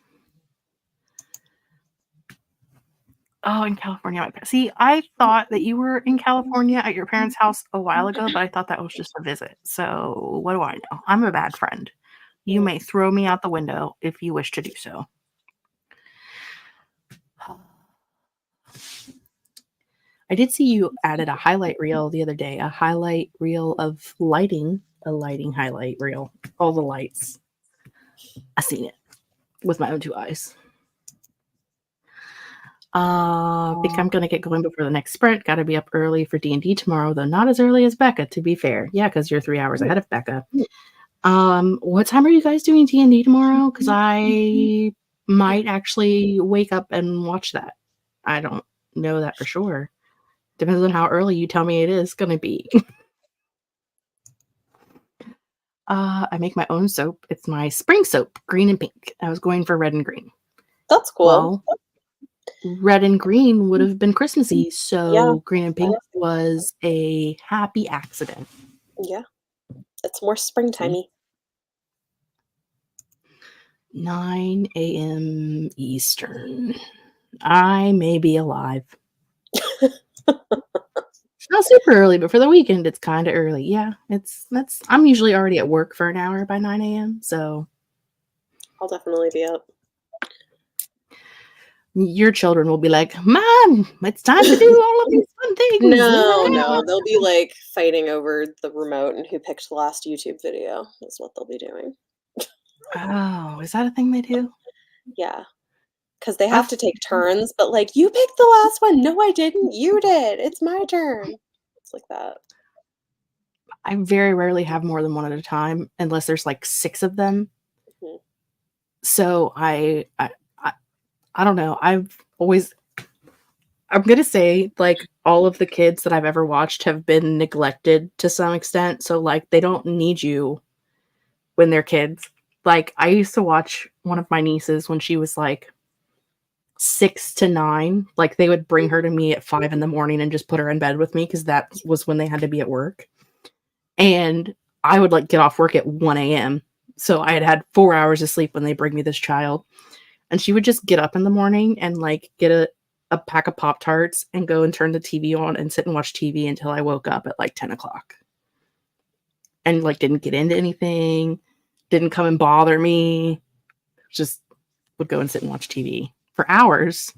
Oh, in California. See, I thought that you were in California at your parents' house a while ago, but I thought that was just a visit. So what do I know? I'm a bad friend. You may throw me out the window if you wish to do so. I did see you added a highlight reel the other day, a highlight reel of lighting, a lighting highlight reel, all the lights. I seen it with my own 2 eyes. I think I'm gonna get going before the next sprint. Got to be up early for D&D tomorrow, though not as early as Becca, to be fair. Yeah, because you're 3 hours ahead of Becca. What time are you guys doing D&D tomorrow? Because I might actually wake up and watch that. I don't know that for sure. Depends on how early you tell me it is gonna be. I make my own soap. It's my spring soap, green and pink. I was going for red and green. That's cool. Well, red and green would have been Christmassy, so green and pink was a happy accident. Yeah. It's more springtimey. 9 a.m. Eastern. I may be alive. It's not super early, but for the weekend, it's kind of early. Yeah, I'm usually already at work for an hour by 9 a.m., so I'll definitely be up. Your children will be like, Mom, it's time to do all of these fun things. No, they'll be like fighting over the remote and who picked the last YouTube video is what they'll be doing. Oh, is that a thing they do? Yeah, because they have to take turns, but like, you picked the last one. No, I didn't. You did. It's my turn. It's like that. I very rarely have more than one at a time, unless there's like 6 of them. Mm-hmm. So I don't know. I'm going to say, like, all of the kids that I've ever watched have been neglected to some extent. So, like, they don't need you when they're kids. Like, I used to watch one of my nieces when she was, like, 6 to 9. Like, they would bring her to me at 5 in the morning and just put her in bed with me because that was when they had to be at work. And I would, like, get off work at 1 a.m. So I had 4 hours of sleep when they bring me this child. And she would just get up in the morning and, like, get a pack of Pop-Tarts and go and turn the TV on and sit and watch TV until I woke up at, like, 10 o'clock. And, like, didn't get into anything, didn't come and bother me, just would go and sit and watch TV for hours.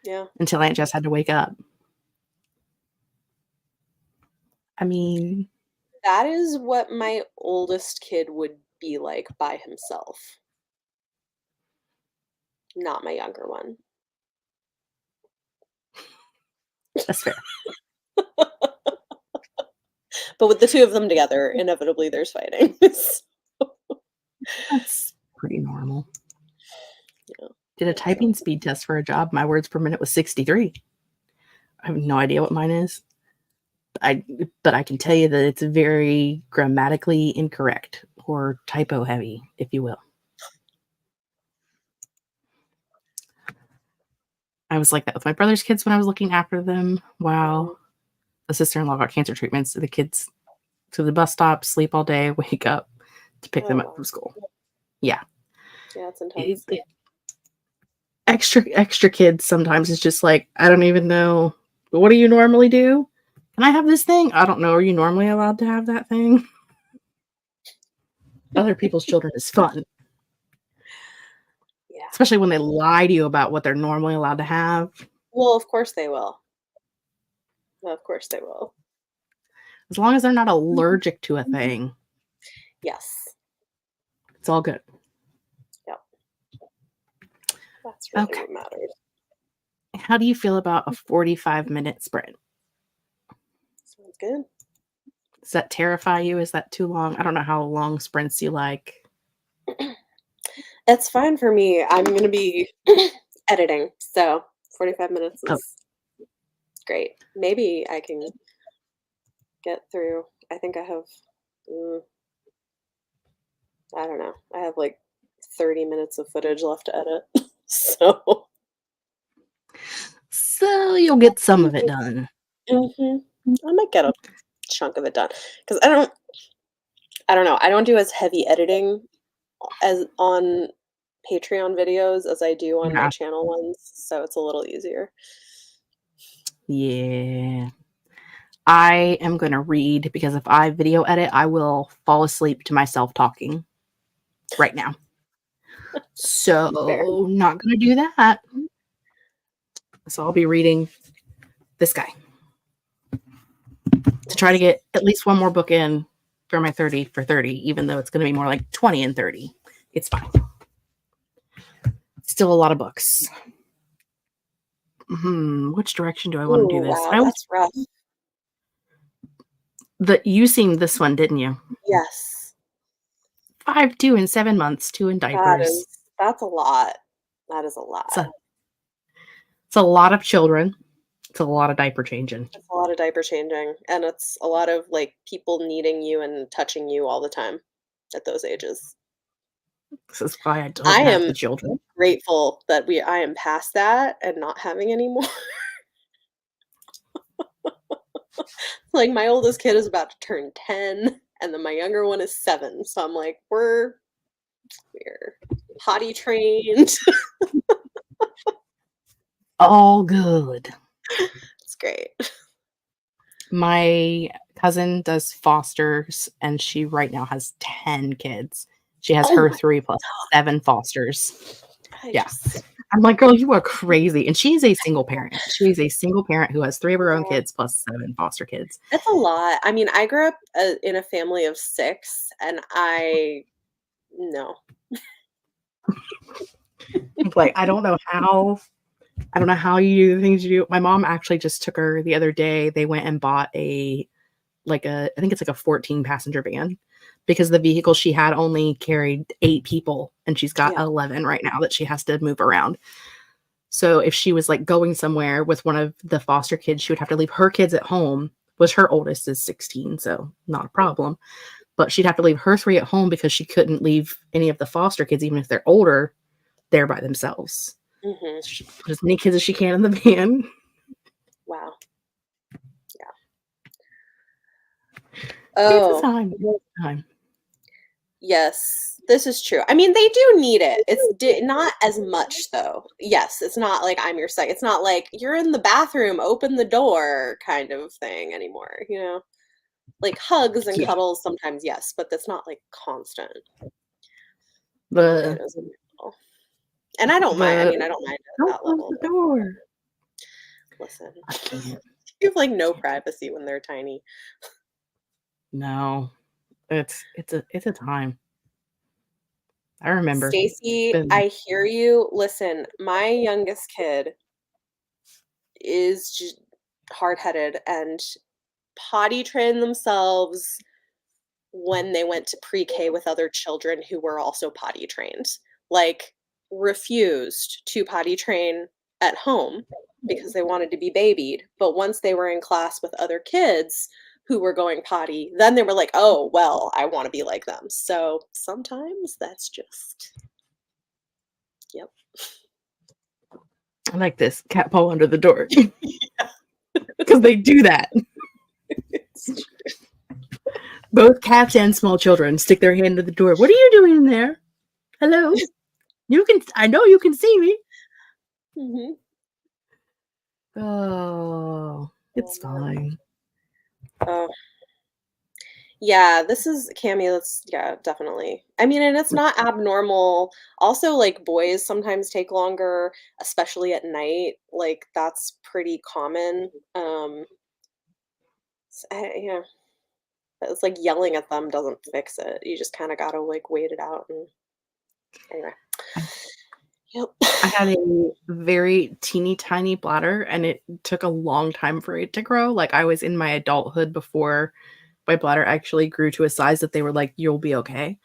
Yeah. Until Aunt Jess had to wake up. I mean, that is what my oldest kid would be like by himself. Not my younger one. That's fair. But with the 2 of them together, inevitably there's fighting. That's pretty normal. Yeah. Did a typing speed test for a job. My words per minute was 63. I have no idea what mine is. But I can tell you that it's very grammatically incorrect or typo heavy, if you will. I was like that with my brother's kids when I was looking after them while the sister-in-law got cancer treatments. The kids to the bus stop, sleep all day, wake up to pick them up from school. Yeah. Yeah, it's intense. Extra kids sometimes is just like, I don't even know. What do you normally do? Can I have this thing? I don't know. Are you normally allowed to have that thing? Other people's children is fun. Yeah. Especially when they lie to you about what they're normally allowed to have. Well, of course they will. Of course they will. As long as they're not allergic to a thing. Yes. It's all good. Yep. That's really what matters. How do you feel about a 45-minute sprint? Sounds good. Does that terrify you? Is that too long? I don't know how long sprints you like. It's fine for me. I'm going to be editing, so 45 minutes is great. Maybe I can get through. I think I have, I don't know. I have like 30 minutes of footage left to edit. So you'll get some of it done. I might get a chunk of it done because I don't know. I don't do as heavy editing as on Patreon videos as I do on my channel ones, so it's a little easier. Yeah. I am going to read because if I video edit, I will fall asleep to myself talking right now. So not going to do that. So I'll be reading this guy to try to get at least one more book in for my 30 for 30, even though it's going to be more like 20 and 30. It's fine. Still a lot of books. which direction do I want to do this? Wow, that's rough. You seen this one, didn't you? Yes. 5, 2 and 7 months, 2 in diapers. That's a lot. That is a lot. It's a lot of children. It's a lot of diaper changing. It's a lot of diaper changing, and it's a lot of, like, people needing you and touching you all the time at those ages. This is why I don't have the children. Grateful that I am past that and not having any more. Like, my oldest kid is about to turn 10, and then my younger one is 7, so I'm like, we're potty trained. All good. It's great. My cousin does fosters, and she right now has 10 kids. She has her 3 plus 7 fosters. I'm like, girl, you are crazy. And she's a single parent. She's a single parent who has 3 of her own kids plus 7 foster kids. That's a lot. I mean, I grew up in a family of 6, and no. Like, I don't know how you do the things you do. My mom actually just took her the other day. They went and bought I think it's like a 14 passenger van, because the vehicle she had only carried 8 people, and she's got 11 right now that she has to move around. So if she was like going somewhere with one of the foster kids, she would have to leave her kids at home, which her oldest is 16, so not a problem. But she'd have to leave her 3 at home because she couldn't leave any of the foster kids, even if they're older, there by themselves. She put as many kids as she can in the van. Wow. Yeah. It's a time. Yes, this is true. I mean, they do need it. It's not as much, though. Yes, it's not like I'm your psych. It's not like you're in the bathroom, open the door kind of thing anymore, you know? Like hugs and cuddles sometimes, yes, but that's not like constant. And I don't mind. I mean, I don't mind at that level. The door. Listen, you have like no privacy when they're tiny. No, it's a time. I remember. Stacy, I hear you. Listen, my youngest kid is just hard-headed and potty trained themselves when they went to pre-K with other children who were also potty trained. Like, refused to potty train at home because they wanted to be babied. But once they were in class with other kids who were going potty, then they were like, oh, well, I want to be like them. So sometimes that's just, yep. I like this cat paw under the door. Because they do that. Both cats and small children stick their hand to the door. What are you doing in there? Hello? I know you can see me. Oh, it's fine. Oh. Yeah, this is Cammy, definitely. I mean, and it's not abnormal. Also, like, boys sometimes take longer, especially at night. Like, that's pretty common. Yeah. It's like yelling at them doesn't fix it. You just kind of gotta like wait it out. And anyway. Yep. I had a very teeny tiny bladder, and it took a long time for it to grow. Like, I was in my adulthood before my bladder actually grew to a size that they were like, you'll be okay.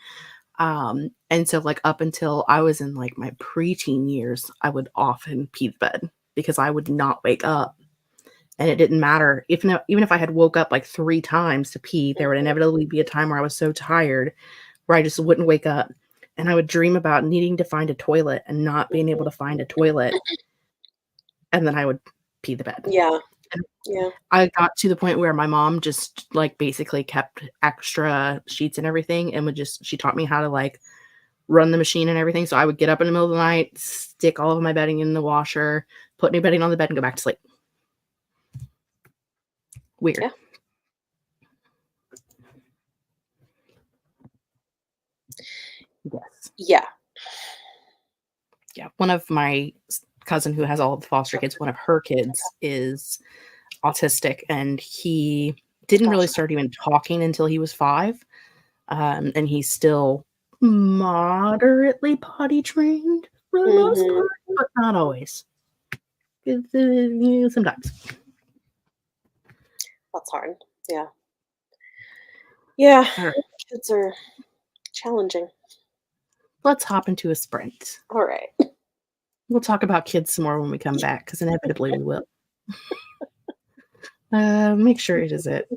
And so like up until I was in like my preteen years, I would often pee the bed because I would not wake up. And it didn't matter. Even if I had woke up like 3 times to pee, there would inevitably be a time where I was so tired where I just wouldn't wake up. And I would dream about needing to find a toilet and not being able to find a toilet. And then I would pee the bed. Yeah. I got to the point where my mom just like basically kept extra sheets and everything, and she taught me how to like run the machine and everything. So I would get up in the middle of the night, stick all of my bedding in the washer, put new bedding on the bed, and go back to sleep. Weird. Yeah. Yes. Yeah. Yeah. One of my cousin who has all of the foster kids, one of her kids is autistic, and he didn't really start even talking until he was 5. And he's still moderately potty trained for the most part, but not always. Sometimes. That's hard. Yeah. Yeah. All right. Kids are challenging. Let's hop into a sprint. All right. We'll talk about kids some more when we come back, because inevitably we will. Make sure it is at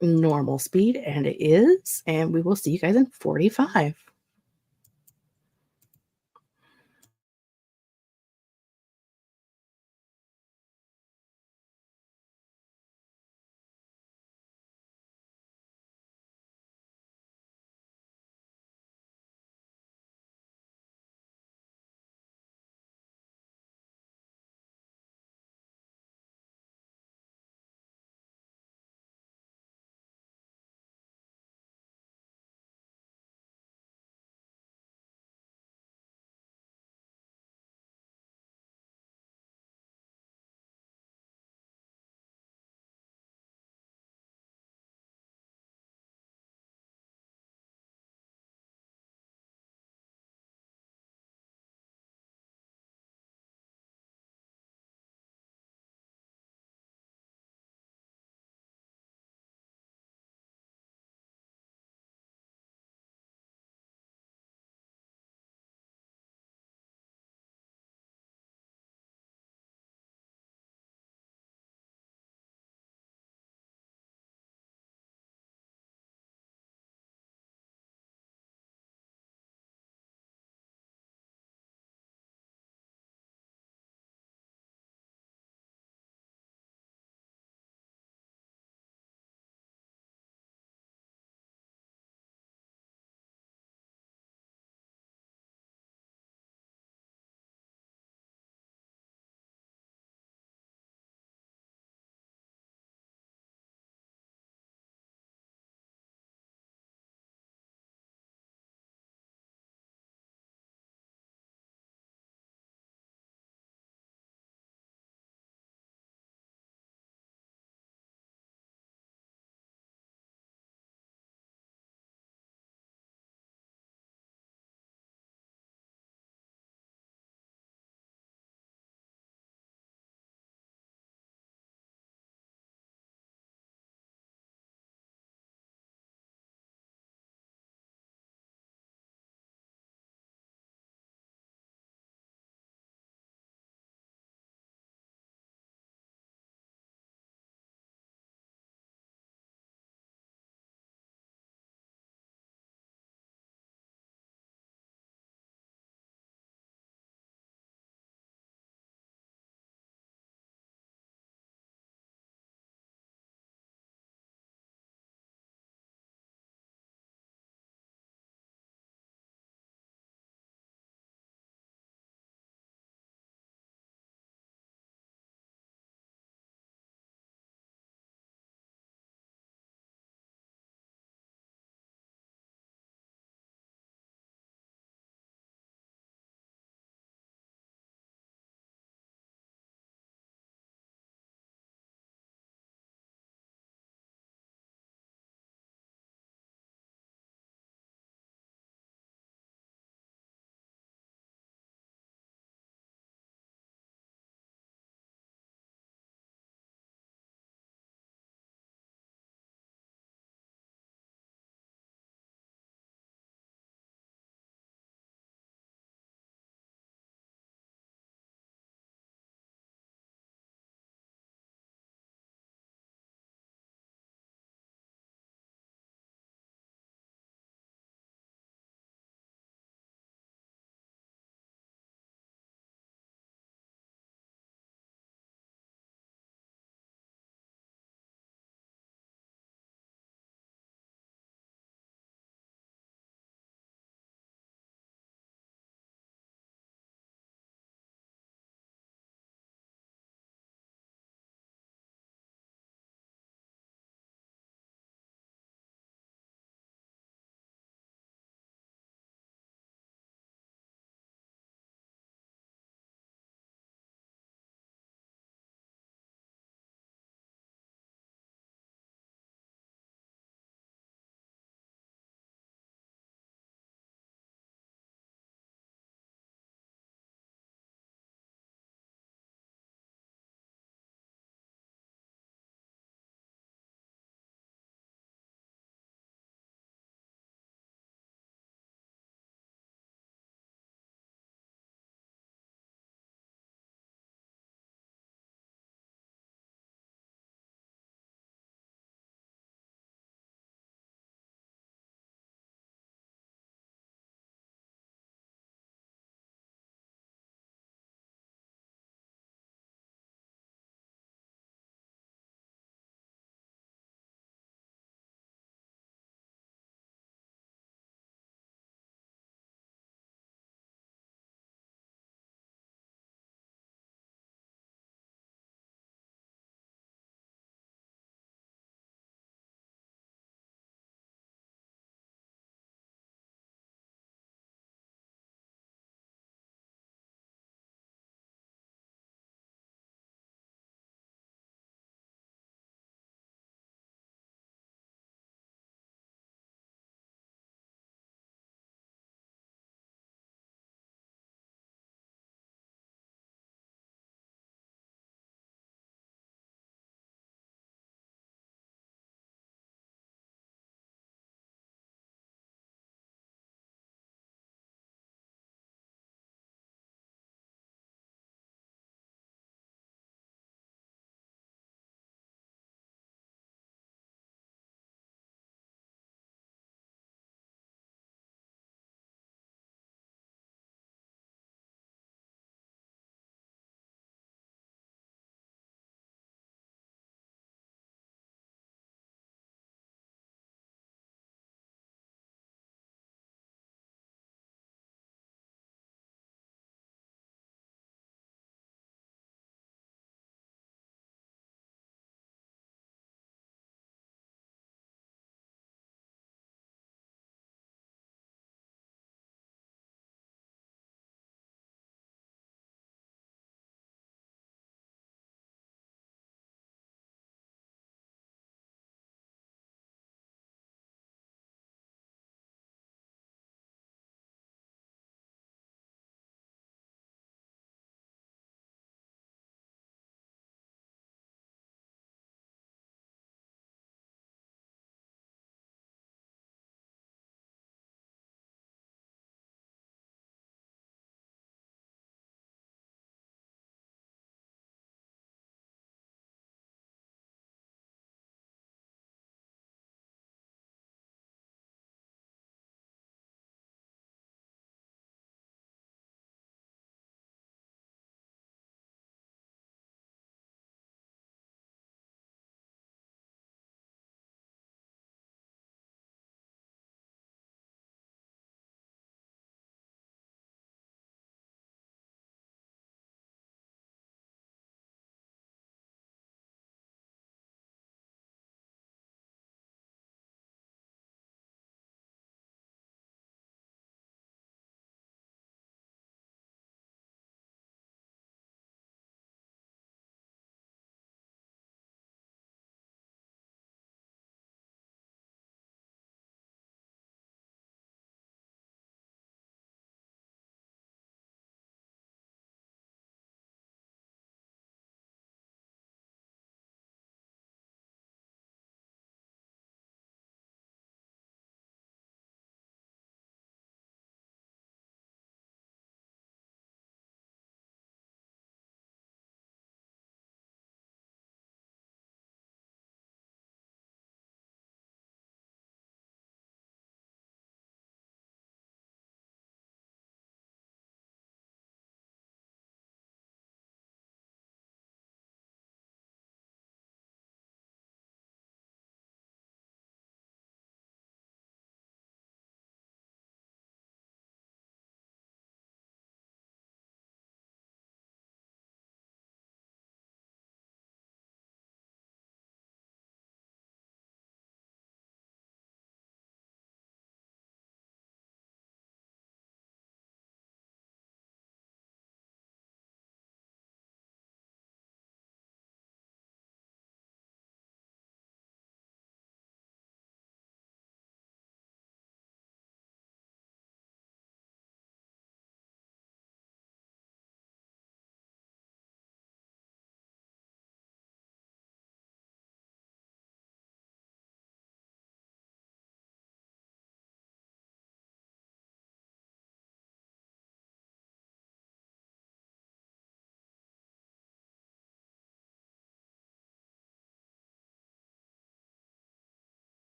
normal speed, and it is, and we will see you guys in 45.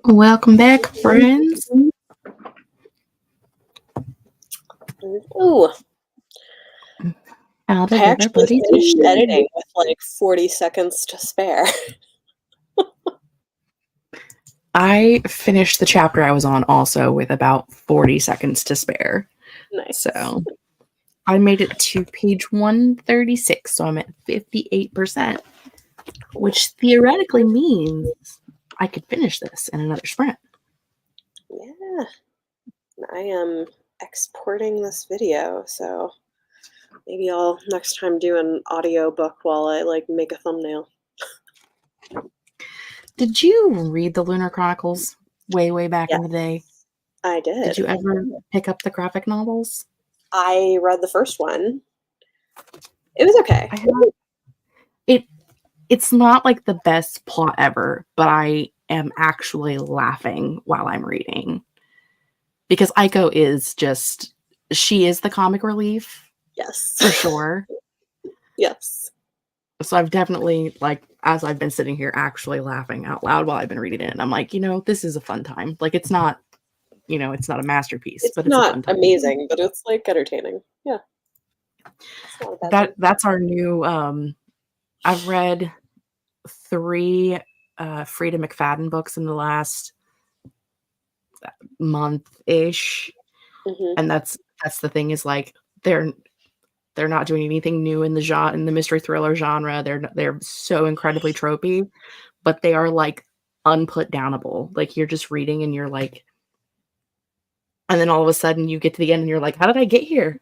Welcome back, friends. Ooh. How did I actually everybody finished do? editing with like 40 seconds to spare. I finished the chapter I was on also with about 40 seconds to spare. Nice. So I made it to page 136, so I'm at 58%, which theoretically means I could finish this in another sprint. Yeah. I am exporting this video, so maybe I'll next time do an audio book while I like make a thumbnail. Did you read the Lunar Chronicles way back in the day? I did. Did you ever pick up the graphic novels? I read the first one. It was okay. It's not like the best plot ever, but I am actually laughing while I'm reading. Because Aiko is just, she is the comic relief. Yes. For sure. Yes. So I've definitely, like, as I've been sitting here actually laughing out loud while I've been reading it, and I'm like, this is a fun time. Like, it's not, it's not a masterpiece, but it's a fun time. Amazing, but it's like entertaining. Yeah. That's our new, I've read 3 Frida McFadden books in the last month-ish. Mm-hmm. And that's the thing, is like they're not doing anything new in the mystery thriller genre. They're so incredibly tropey, but they are like unput downable. Like, you're just reading and you're like, and then all of a sudden you get to the end and you're like, how did I get here?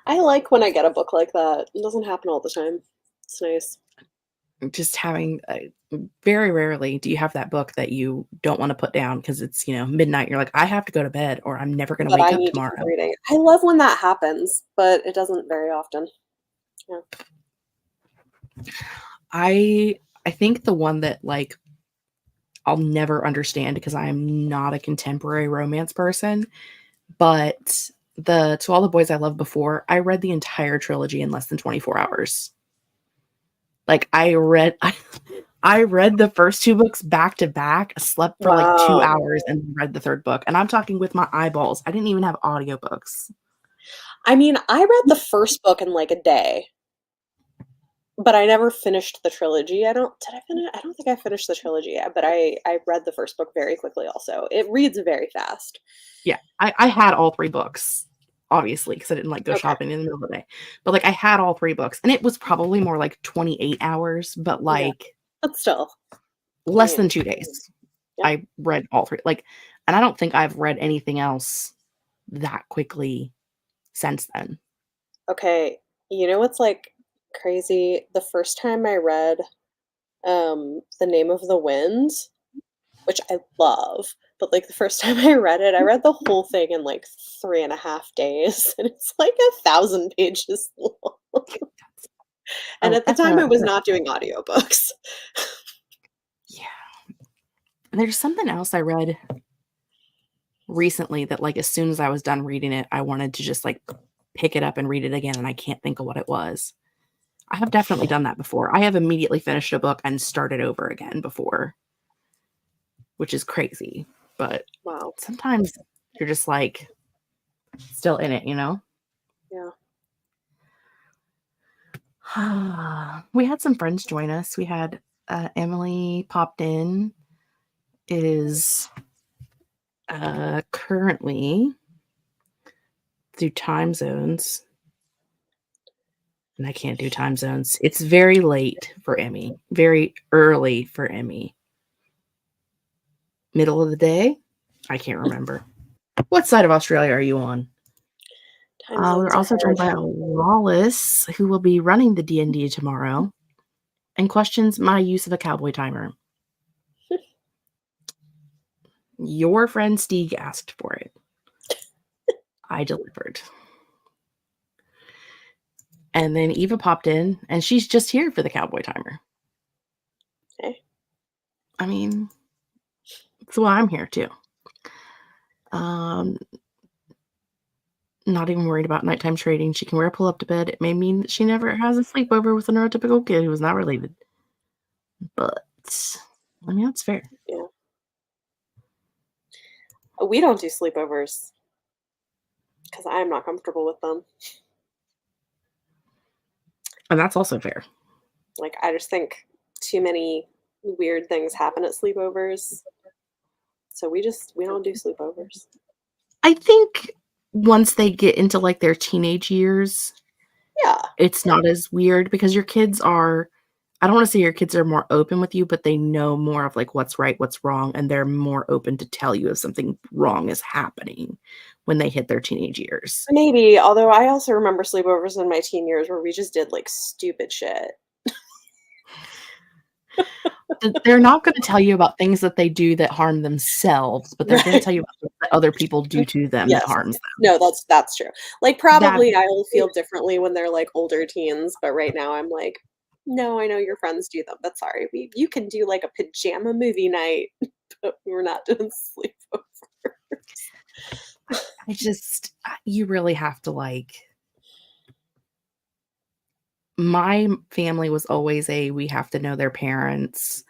I like when I get a book like that. It doesn't happen all the time. It's nice. Just having very rarely do you have that book that you don't want to put down because it's midnight. You're like, I have to go to bed or I'm never going to wake up tomorrow. To keep reading. I love when that happens, but it doesn't very often. Yeah. I think the one that like I'll never understand, because I am not a contemporary romance person, but To All the Boys I Loved Before, I read the entire trilogy in less than 24 hours. Like, I read the first 2 books back to back, slept for like 2 hours, and read the 3rd book. And I'm talking with my eyeballs. I didn't even have audiobooks. I mean, I read the first book in like a day, but I never finished the trilogy. I don't think I finished the trilogy yet, but I read the first book very quickly also. It reads very fast. Yeah, I had all 3 books, obviously, because I didn't like go shopping in the middle of the day. But like, I had all 3 books, and it was probably more like 28 hours, but like, but still less than 2 days. Yeah. I read all 3. Like, and I don't think I've read anything else that quickly since then. Okay, you know what's like crazy? The first time I read The Name of the Wind, which I love, but like the first time I read the whole thing in like 3.5 days, and it's like 1,000 pages long. And at the time I was not doing audiobooks. Yeah. There's something else I read recently that, like, as soon as I was done reading it, I wanted to just like pick it up and read it again, and I can't think of what it was. I have definitely done that before. I have immediately finished a book and started over again before, which is crazy. But wow, sometimes you're just like still in it, Yeah. We had some friends join us. We had Emily popped in, is currently through time zones. And I can't do time zones. It's very late for Emmy. Very early for Emmy. Middle of the day? I can't remember. What side of Australia are you on? We're also joined by Wallace, who will be running the D&D tomorrow, and questions my use of a cowboy timer. Your friend Stieg asked for it. I delivered. And then Eva popped in, and she's just here for the cowboy timer. Okay. I mean, that's why I'm here too. Not even worried about nighttime trading. She can wear a pull-up to bed. It may mean that she never has a sleepover with a neurotypical kid who is not related. But, I mean, that's fair. Yeah. We don't do sleepovers because I'm not comfortable with them. And that's also fair. Like, I just think too many weird things happen at sleepovers. So we don't do sleepovers. I think once they get into like their teenage years, yeah, it's not as weird because your kids are, I don't want to say your kids are more open with you, but they know more of like what's right, what's wrong, and they're more open to tell you if something wrong is happening when they hit their teenage years. Maybe, although I also remember sleepovers in my teen years where we just did like stupid shit. They're not going to tell you about things that they do that harm themselves, but they're going to tell you about things that other people do to them that harms them. No, that's true. Like, probably I will feel differently when they're like older teens, but right now I'm like, no, I know your friends do them, but sorry, you can do like a pajama movie night, but we're not doing sleepovers. You really have to like. My family was always we have to know their parents.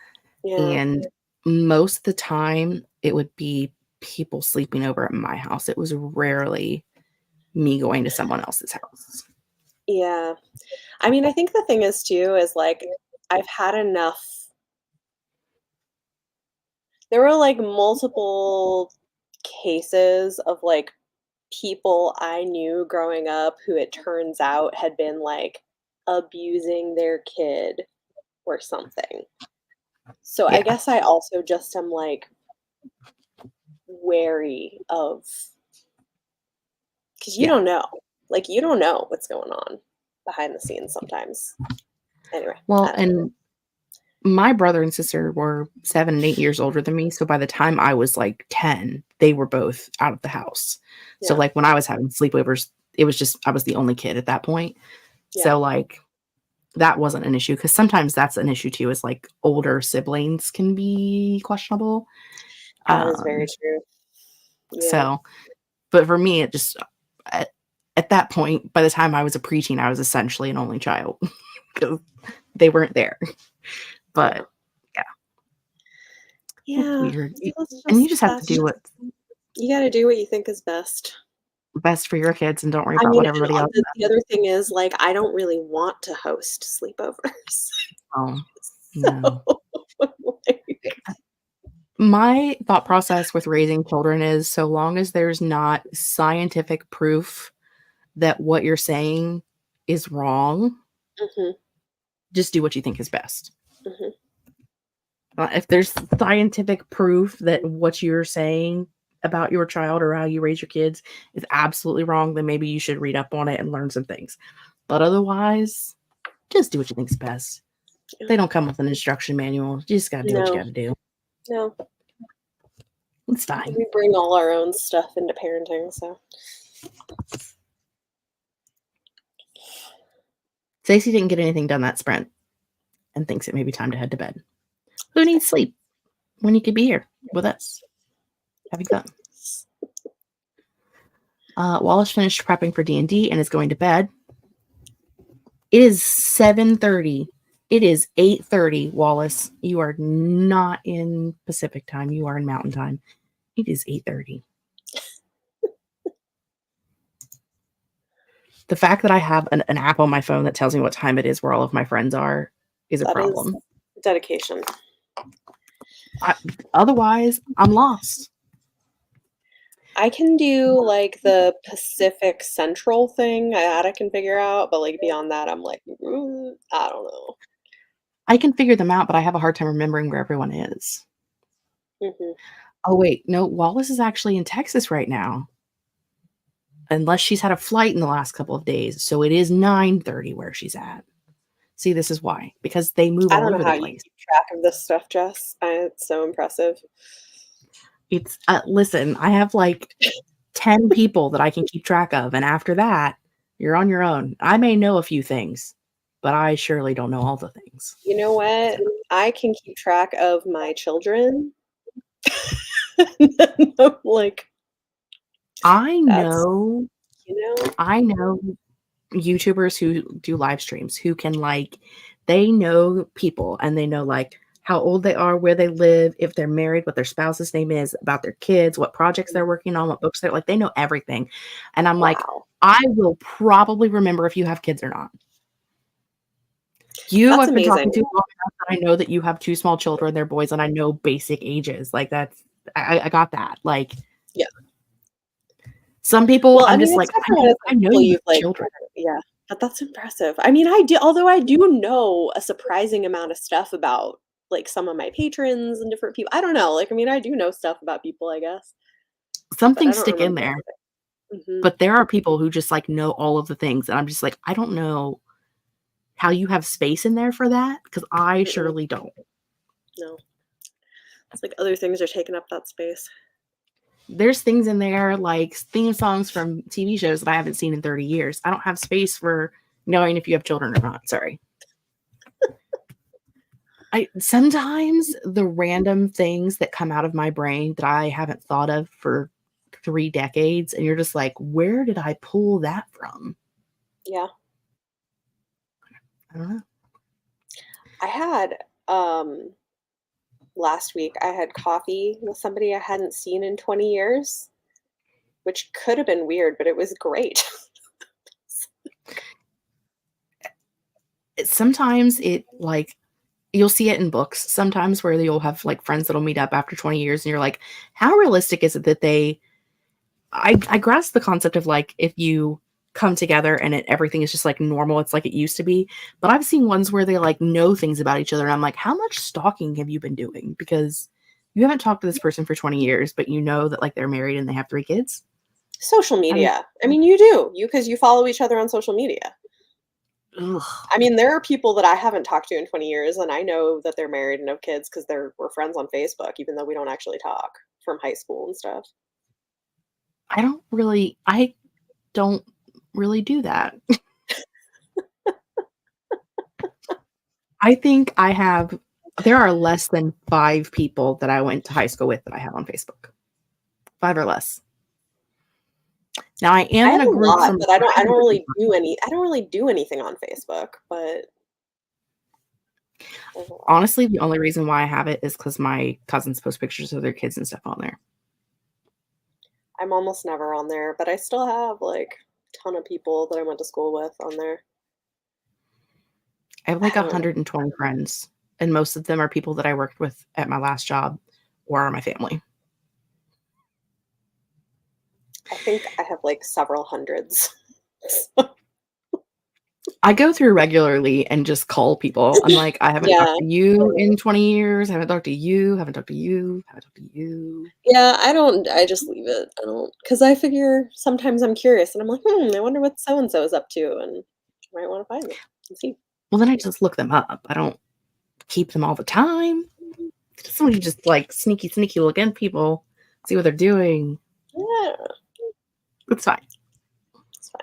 Yeah. And most of the time, it would be people sleeping over at my house. It was rarely me going to someone else's house. Yeah. I mean, I think the thing is, too, is like, I've had enough. There were like multiple cases of like people I knew growing up who it turns out had been like abusing their kid or something. So I guess I also just am like wary of, because you don't know. Like, you don't know what's going on behind the scenes sometimes. Anyway. Well, and my brother and sister were 7 and 8 years older than me. So by the time I was like 10, they were both out of the house. Yeah. So like when I was having sleepovers, it was just, I was the only kid at that point. Yeah. So like that wasn't an issue, because sometimes that's an issue too, is like older siblings can be questionable. That is very true. Yeah. So, but for me, it just, at that point, by the time I was a preteen, I was essentially an only child because they weren't there. But yeah, weird. And you just have to do what you got to do what you think is best for your kids, and don't worry about what everybody else does. The other thing is, like, I don't really want to host sleepovers. Oh, no. My thought process with raising children is, so long as there's not scientific proof that what you're saying is wrong, just do what you think is best. If there's scientific proof that what you're saying about your child or how you raise your kids is absolutely wrong, then maybe you should read up on it and learn some things. But otherwise, just do what you think is best. They don't come with an instruction manual. You just got to do what you got to do. No. It's fine. We bring all our own stuff into parenting, so. Stacey didn't get anything done that sprint and thinks it may be time to head to bed. Who needs sleep when you could be here with us having fun? Wallace finished prepping for D&D and is going to bed. It is 7:30. It is 8:30, Wallace. You are not in Pacific time. You are in Mountain time. It is 8:30. The fact that I have an app on my phone that tells me what time it is where all of my friends are is a problem. Is dedication. Otherwise, I'm lost. I can do like the Pacific Central thing that I can figure out, but like beyond that, I'm like, I don't know. I can figure them out, but I have a hard time remembering where everyone is. Oh, wait. No, Wallace is actually in Texas right now. Unless she's had a flight in the last couple of days. So it is 9:30 where she's at. See, this is why. Because they move all over the place. I don't know how you keep track of this stuff, Jess. It's so impressive. It's, listen, I have like 10 people that I can keep track of. And after that, you're on your own. I may know a few things, but I surely don't know all the things. You know what? I can keep track of my children. Like, I That's, know YouTubers who do live streams who can, like, they know people and they know, like, how old they are, where they live, if they're married, what their spouse's name is, about their kids, what projects they're working on, what books they're like, they know everything. And I'm like, wow. I will probably remember if you have kids or not. That's I've been talking amazing. to long enough that I know that you have 2 small children, they're boys, and I know basic ages. Like, that's I got that. Like, Yeah. some people, Well, I I'm mean, just it's like, different when it's I like know people you you've have like, children. yeah, but that's impressive. I mean, although I do know a surprising amount of stuff about like some of my patrons and different people. I don't know. Like, I mean, I do know stuff about people, I guess, Some but I things don't stick in remember there, everything. but there are people who just, like, know all of the things, and I'm just like, I don't know how you have space in there for that, because I Mm-mm. surely don't. No, it's like other things are taking up that space. There's things in there, like theme songs from TV shows that I haven't seen in 30 years. I don't have space for knowing if you have children or not. Sorry. Sometimes the random things that come out of my brain that I haven't thought of for 3 decades, and you're just like, where did I pull that from? Yeah. I don't know. I had last week I had coffee with somebody I hadn't seen in 20 years, which could have been weird, but it was great. Sometimes it, like, you'll see it in books sometimes where you'll have, like, friends that'll meet up after 20 years, and you're like, how realistic is it that I grasp the concept of, like, if you come together and everything is just, like, normal, it's like it used to be, but I've seen ones where they, like, know things about each other, and I'm like, how much stalking have you been doing? Because you haven't talked to this person for 20 years, but you know that, like, they're married and they have 3 kids? Social I mean, media. I mean, you do. Because you follow each other on social media. ugh. I mean, there are people that I haven't talked to in 20 years, and I know that they're married and have kids because we're friends on Facebook, even though we don't actually talk from high school and stuff. I don't really do that. I think there are less than 5 people that I went to high school with that I have on Facebook. 5 or less. Now I I am in have a a group lot, from but I don't really do anything on Facebook, but there's a lot. honestly, the only reason why I have it is because my cousins post pictures of their kids and stuff on there. I'm almost never on there, but I still have like a ton of people that I went to school with on there. I have I like haven't 120 friends, and most of them are people that I worked with at my last job or are my family. I think I have like several hundreds. I go through regularly and just call people. I'm like, I haven't Yeah. talked to you in 20 years. I haven't talked to you. Haven't talked to you. Haven't talked to you. Yeah, I just leave it. I don't, because I figure sometimes I'm curious and I'm like, I wonder what so and so is up to, and you might want to find them and see. Well, then I just look them up. I don't keep them all the time. Somebody just like sneaky look in people, see what they're doing. Yeah, It's fine. it's fine.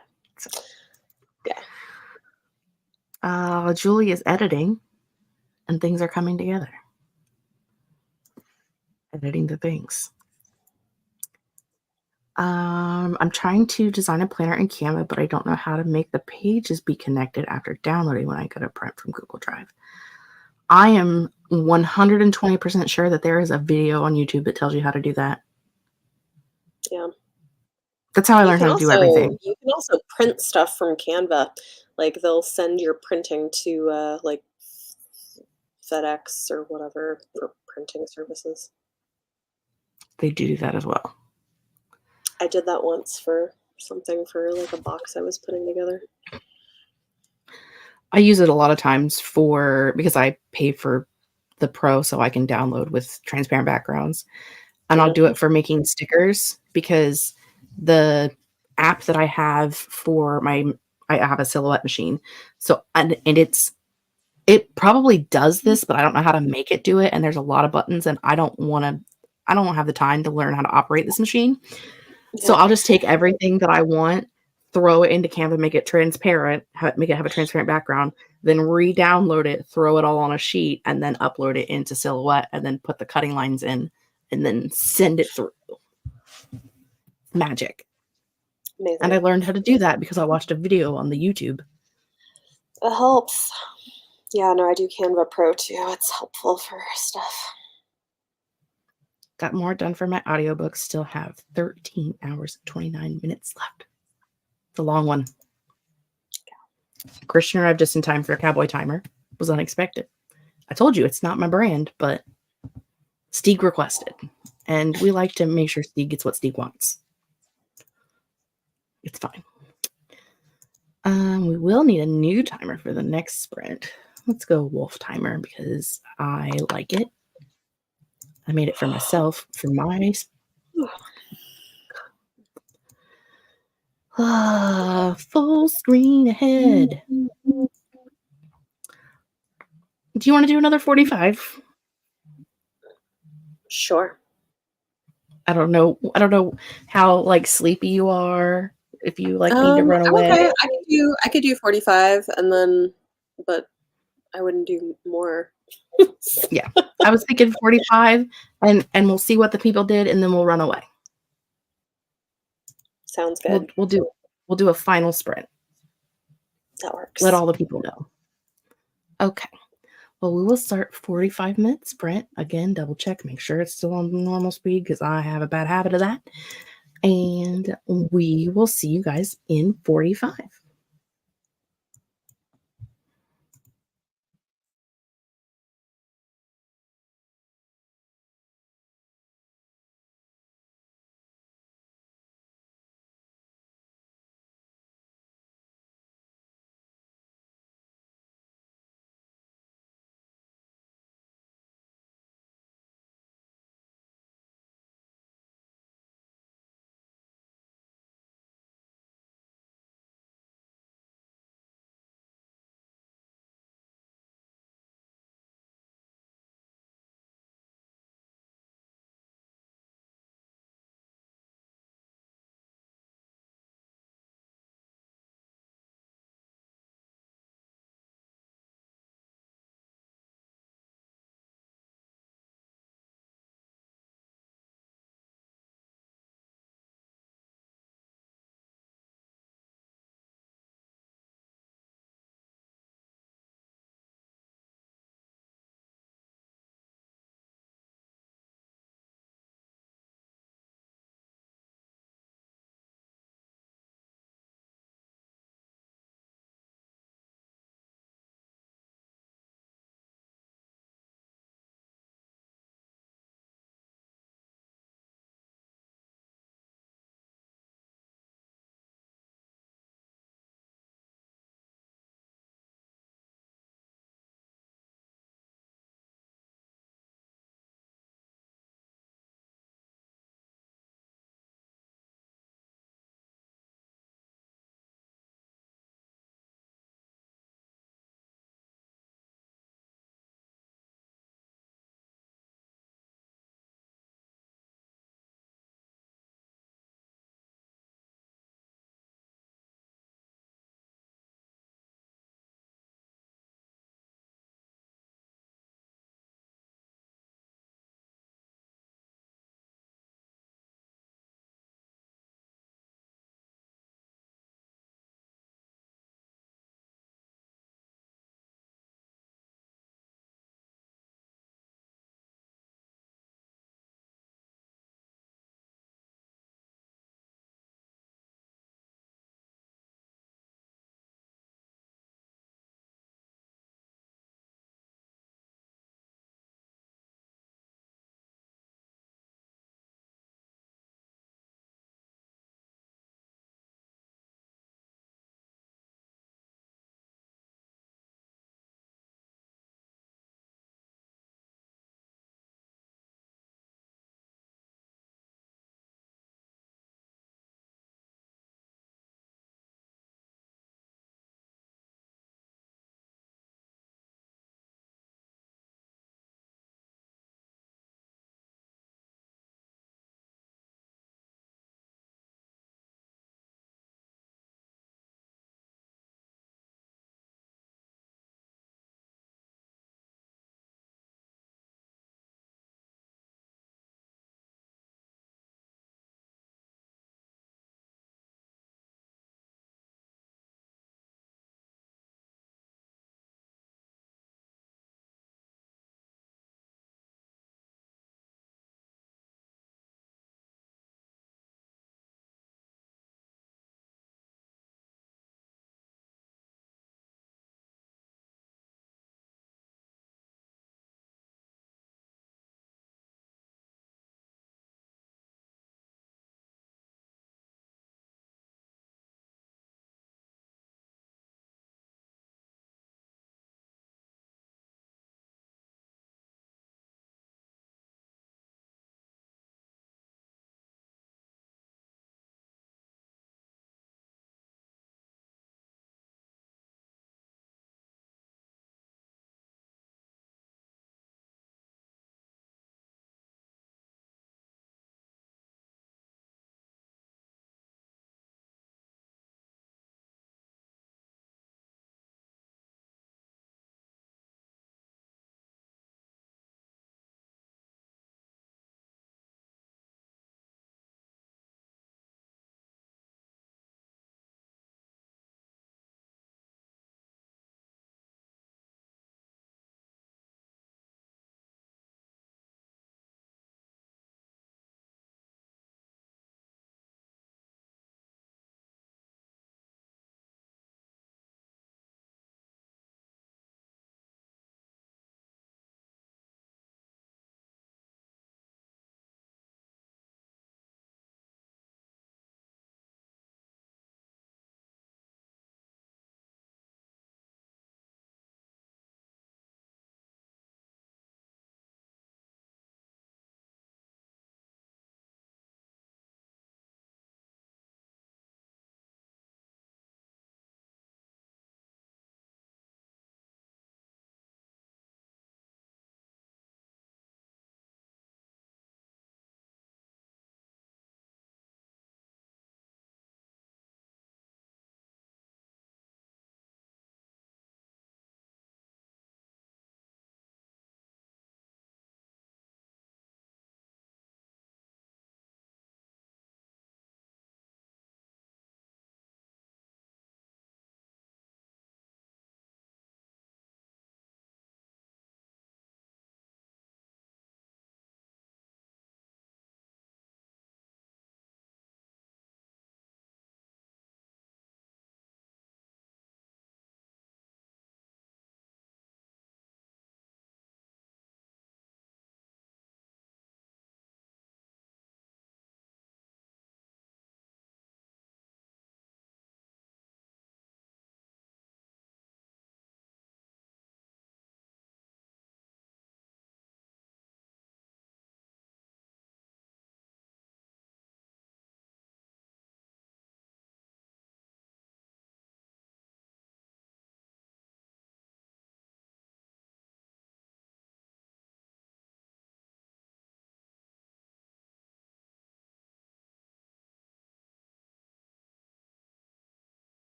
Yeah. Julie is editing, and things are coming together. Editing the things. I'm trying to design a planner in Canva, but I don't know how to make the pages be connected after downloading when I go to print from Google Drive. I am 120% sure that there is a video on YouTube that tells you how to do that. Yeah. That's how I learned how to do everything. You can also print stuff from Canva. Like they'll send your printing to like FedEx or whatever for printing services. They do that as well. I did that once for something for like a box I was putting together. I use it a lot of times because I pay for the Pro so I can download with transparent backgrounds. And I'll do it for making stickers because the app that I have I have a silhouette machine. So, and it probably does this, but I don't know how to make it do it. And there's a lot of buttons and I don't have the time to learn how to operate this machine. So I'll just take everything that I want, throw it into Canva, make it transparent, make it have a transparent background, then re-download it, throw it all on a sheet, and then upload it into Silhouette, and then put the cutting lines in, and then send it through. Magic. Amazing. And I learned how to do that because I watched a video on the YouTube. It helps. Yeah, no, I do Canva Pro too. It's helpful for stuff. Got more done for my audiobooks. Still have 13 hours and 29 minutes left. It's a long one. Christian arrived just in time for a cowboy timer. It was unexpected. I told you it's not my brand, but Stieg requested. And we like to make sure Stieg gets what Stieg wants. It's fine. We will need a new timer for the next sprint. Let's go wolf timer because I like it. I made it for myself for my full screen ahead. Do you want to do another 45? Sure. I don't know how like sleepy you are. If you like need to run away. Okay. I could do 45 and then, but I wouldn't do more. Yeah. I was thinking 45 and we'll see what the people did and then we'll run away. Sounds good. We'll do a final sprint. That works. Let all the people know. Okay. Well, we will start 45-minute sprint. Again, double check, make sure it's still on normal speed because I have a bad habit of that. And we will see you guys in 45.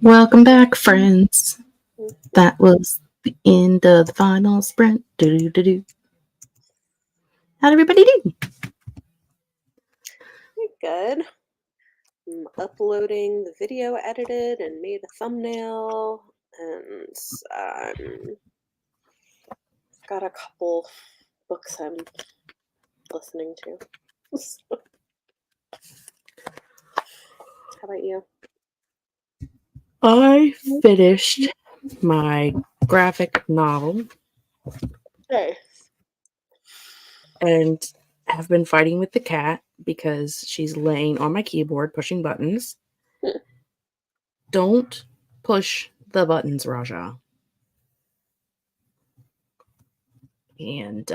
Welcome back, friends. That was the end of the final sprint. Do-do-do-do. How'd everybody do? Good. I'm uploading the video edited and made a thumbnail, and I've got a couple books I'm listening to. How about you? I finished my graphic novel. Hey. And have been fighting with the cat because she's laying on my keyboard pushing buttons. Don't push the buttons, Raja. And,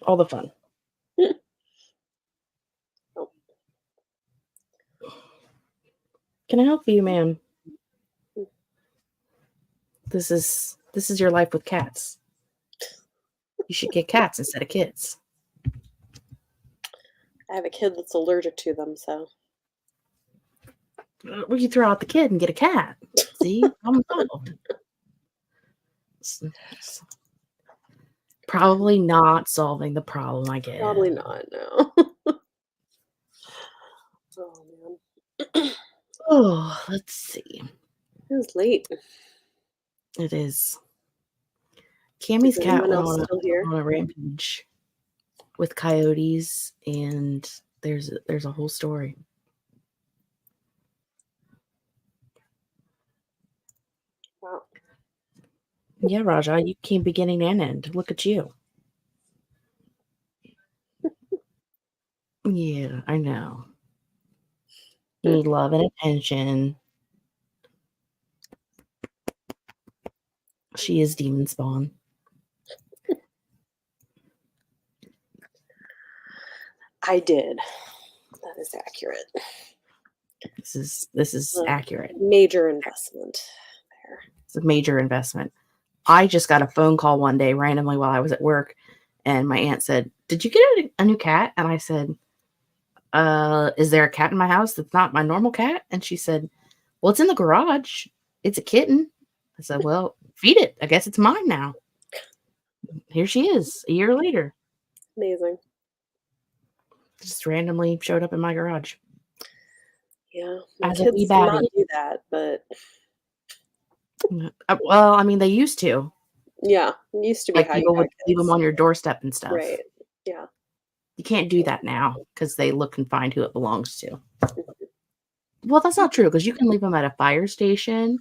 all the fun. Oh. Can I help you, ma'am? This is your life with cats. You should get cats instead of kids. I have a kid that's allergic to them, so. Well, you throw out the kid and get a cat. See? I'm involved. Probably not solving the problem, I guess. Probably not, no. Oh, man. Oh, let's see. It was late. It is. Cammy's cat went on a rampage with coyotes, and there's a whole story. Wow. Yeah, Raja, you came beginning and end. Look at you. Yeah, I know. You need love and attention. She is demon spawn. I did. That is accurate. This is accurate. Major investment there. It's a major investment. I just got a phone call one day randomly while I was at work, and my aunt said, "Did you get a new cat?" And I said, "Is there a cat in my house that's not my normal cat?" And she said, "Well, it's in the garage. It's a kitten." I said, "Well, feed it. I guess it's mine now." Here she is, a year later. Amazing. Just randomly showed up in my garage. Yeah, my kids do not do that, but well, I mean, they used to. Yeah, it used to be like people would leave them on your doorstep and stuff. Right. Yeah. You can't do that now because they look and find who it belongs to. Well, that's not true because you can leave them at a fire station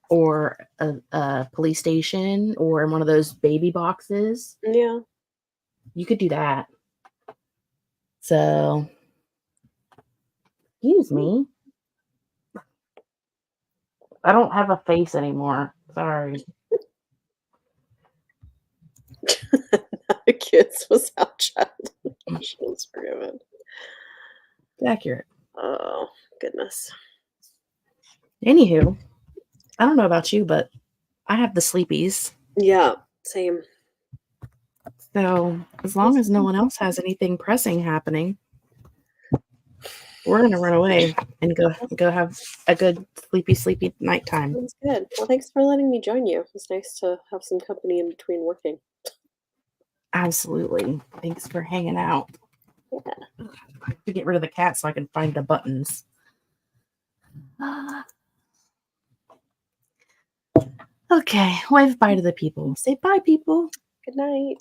or a police station or in one of those baby boxes. Yeah. You could do that. So, excuse me. I don't have a face anymore. Sorry. The kids without child was forgiven. Accurate. Oh, goodness. Anywho, I don't know about you, but I have the sleepies. Yeah, same. So as long as no one else has anything pressing happening, we're going to run away and go have a good sleepy nighttime. That's good. Well, thanks for letting me join you. It's nice to have some company in between working. Absolutely. Thanks for hanging out. Yeah. I have to get rid of the cat so I can find the buttons. Okay, wave bye to the people. Say bye, people. Good night.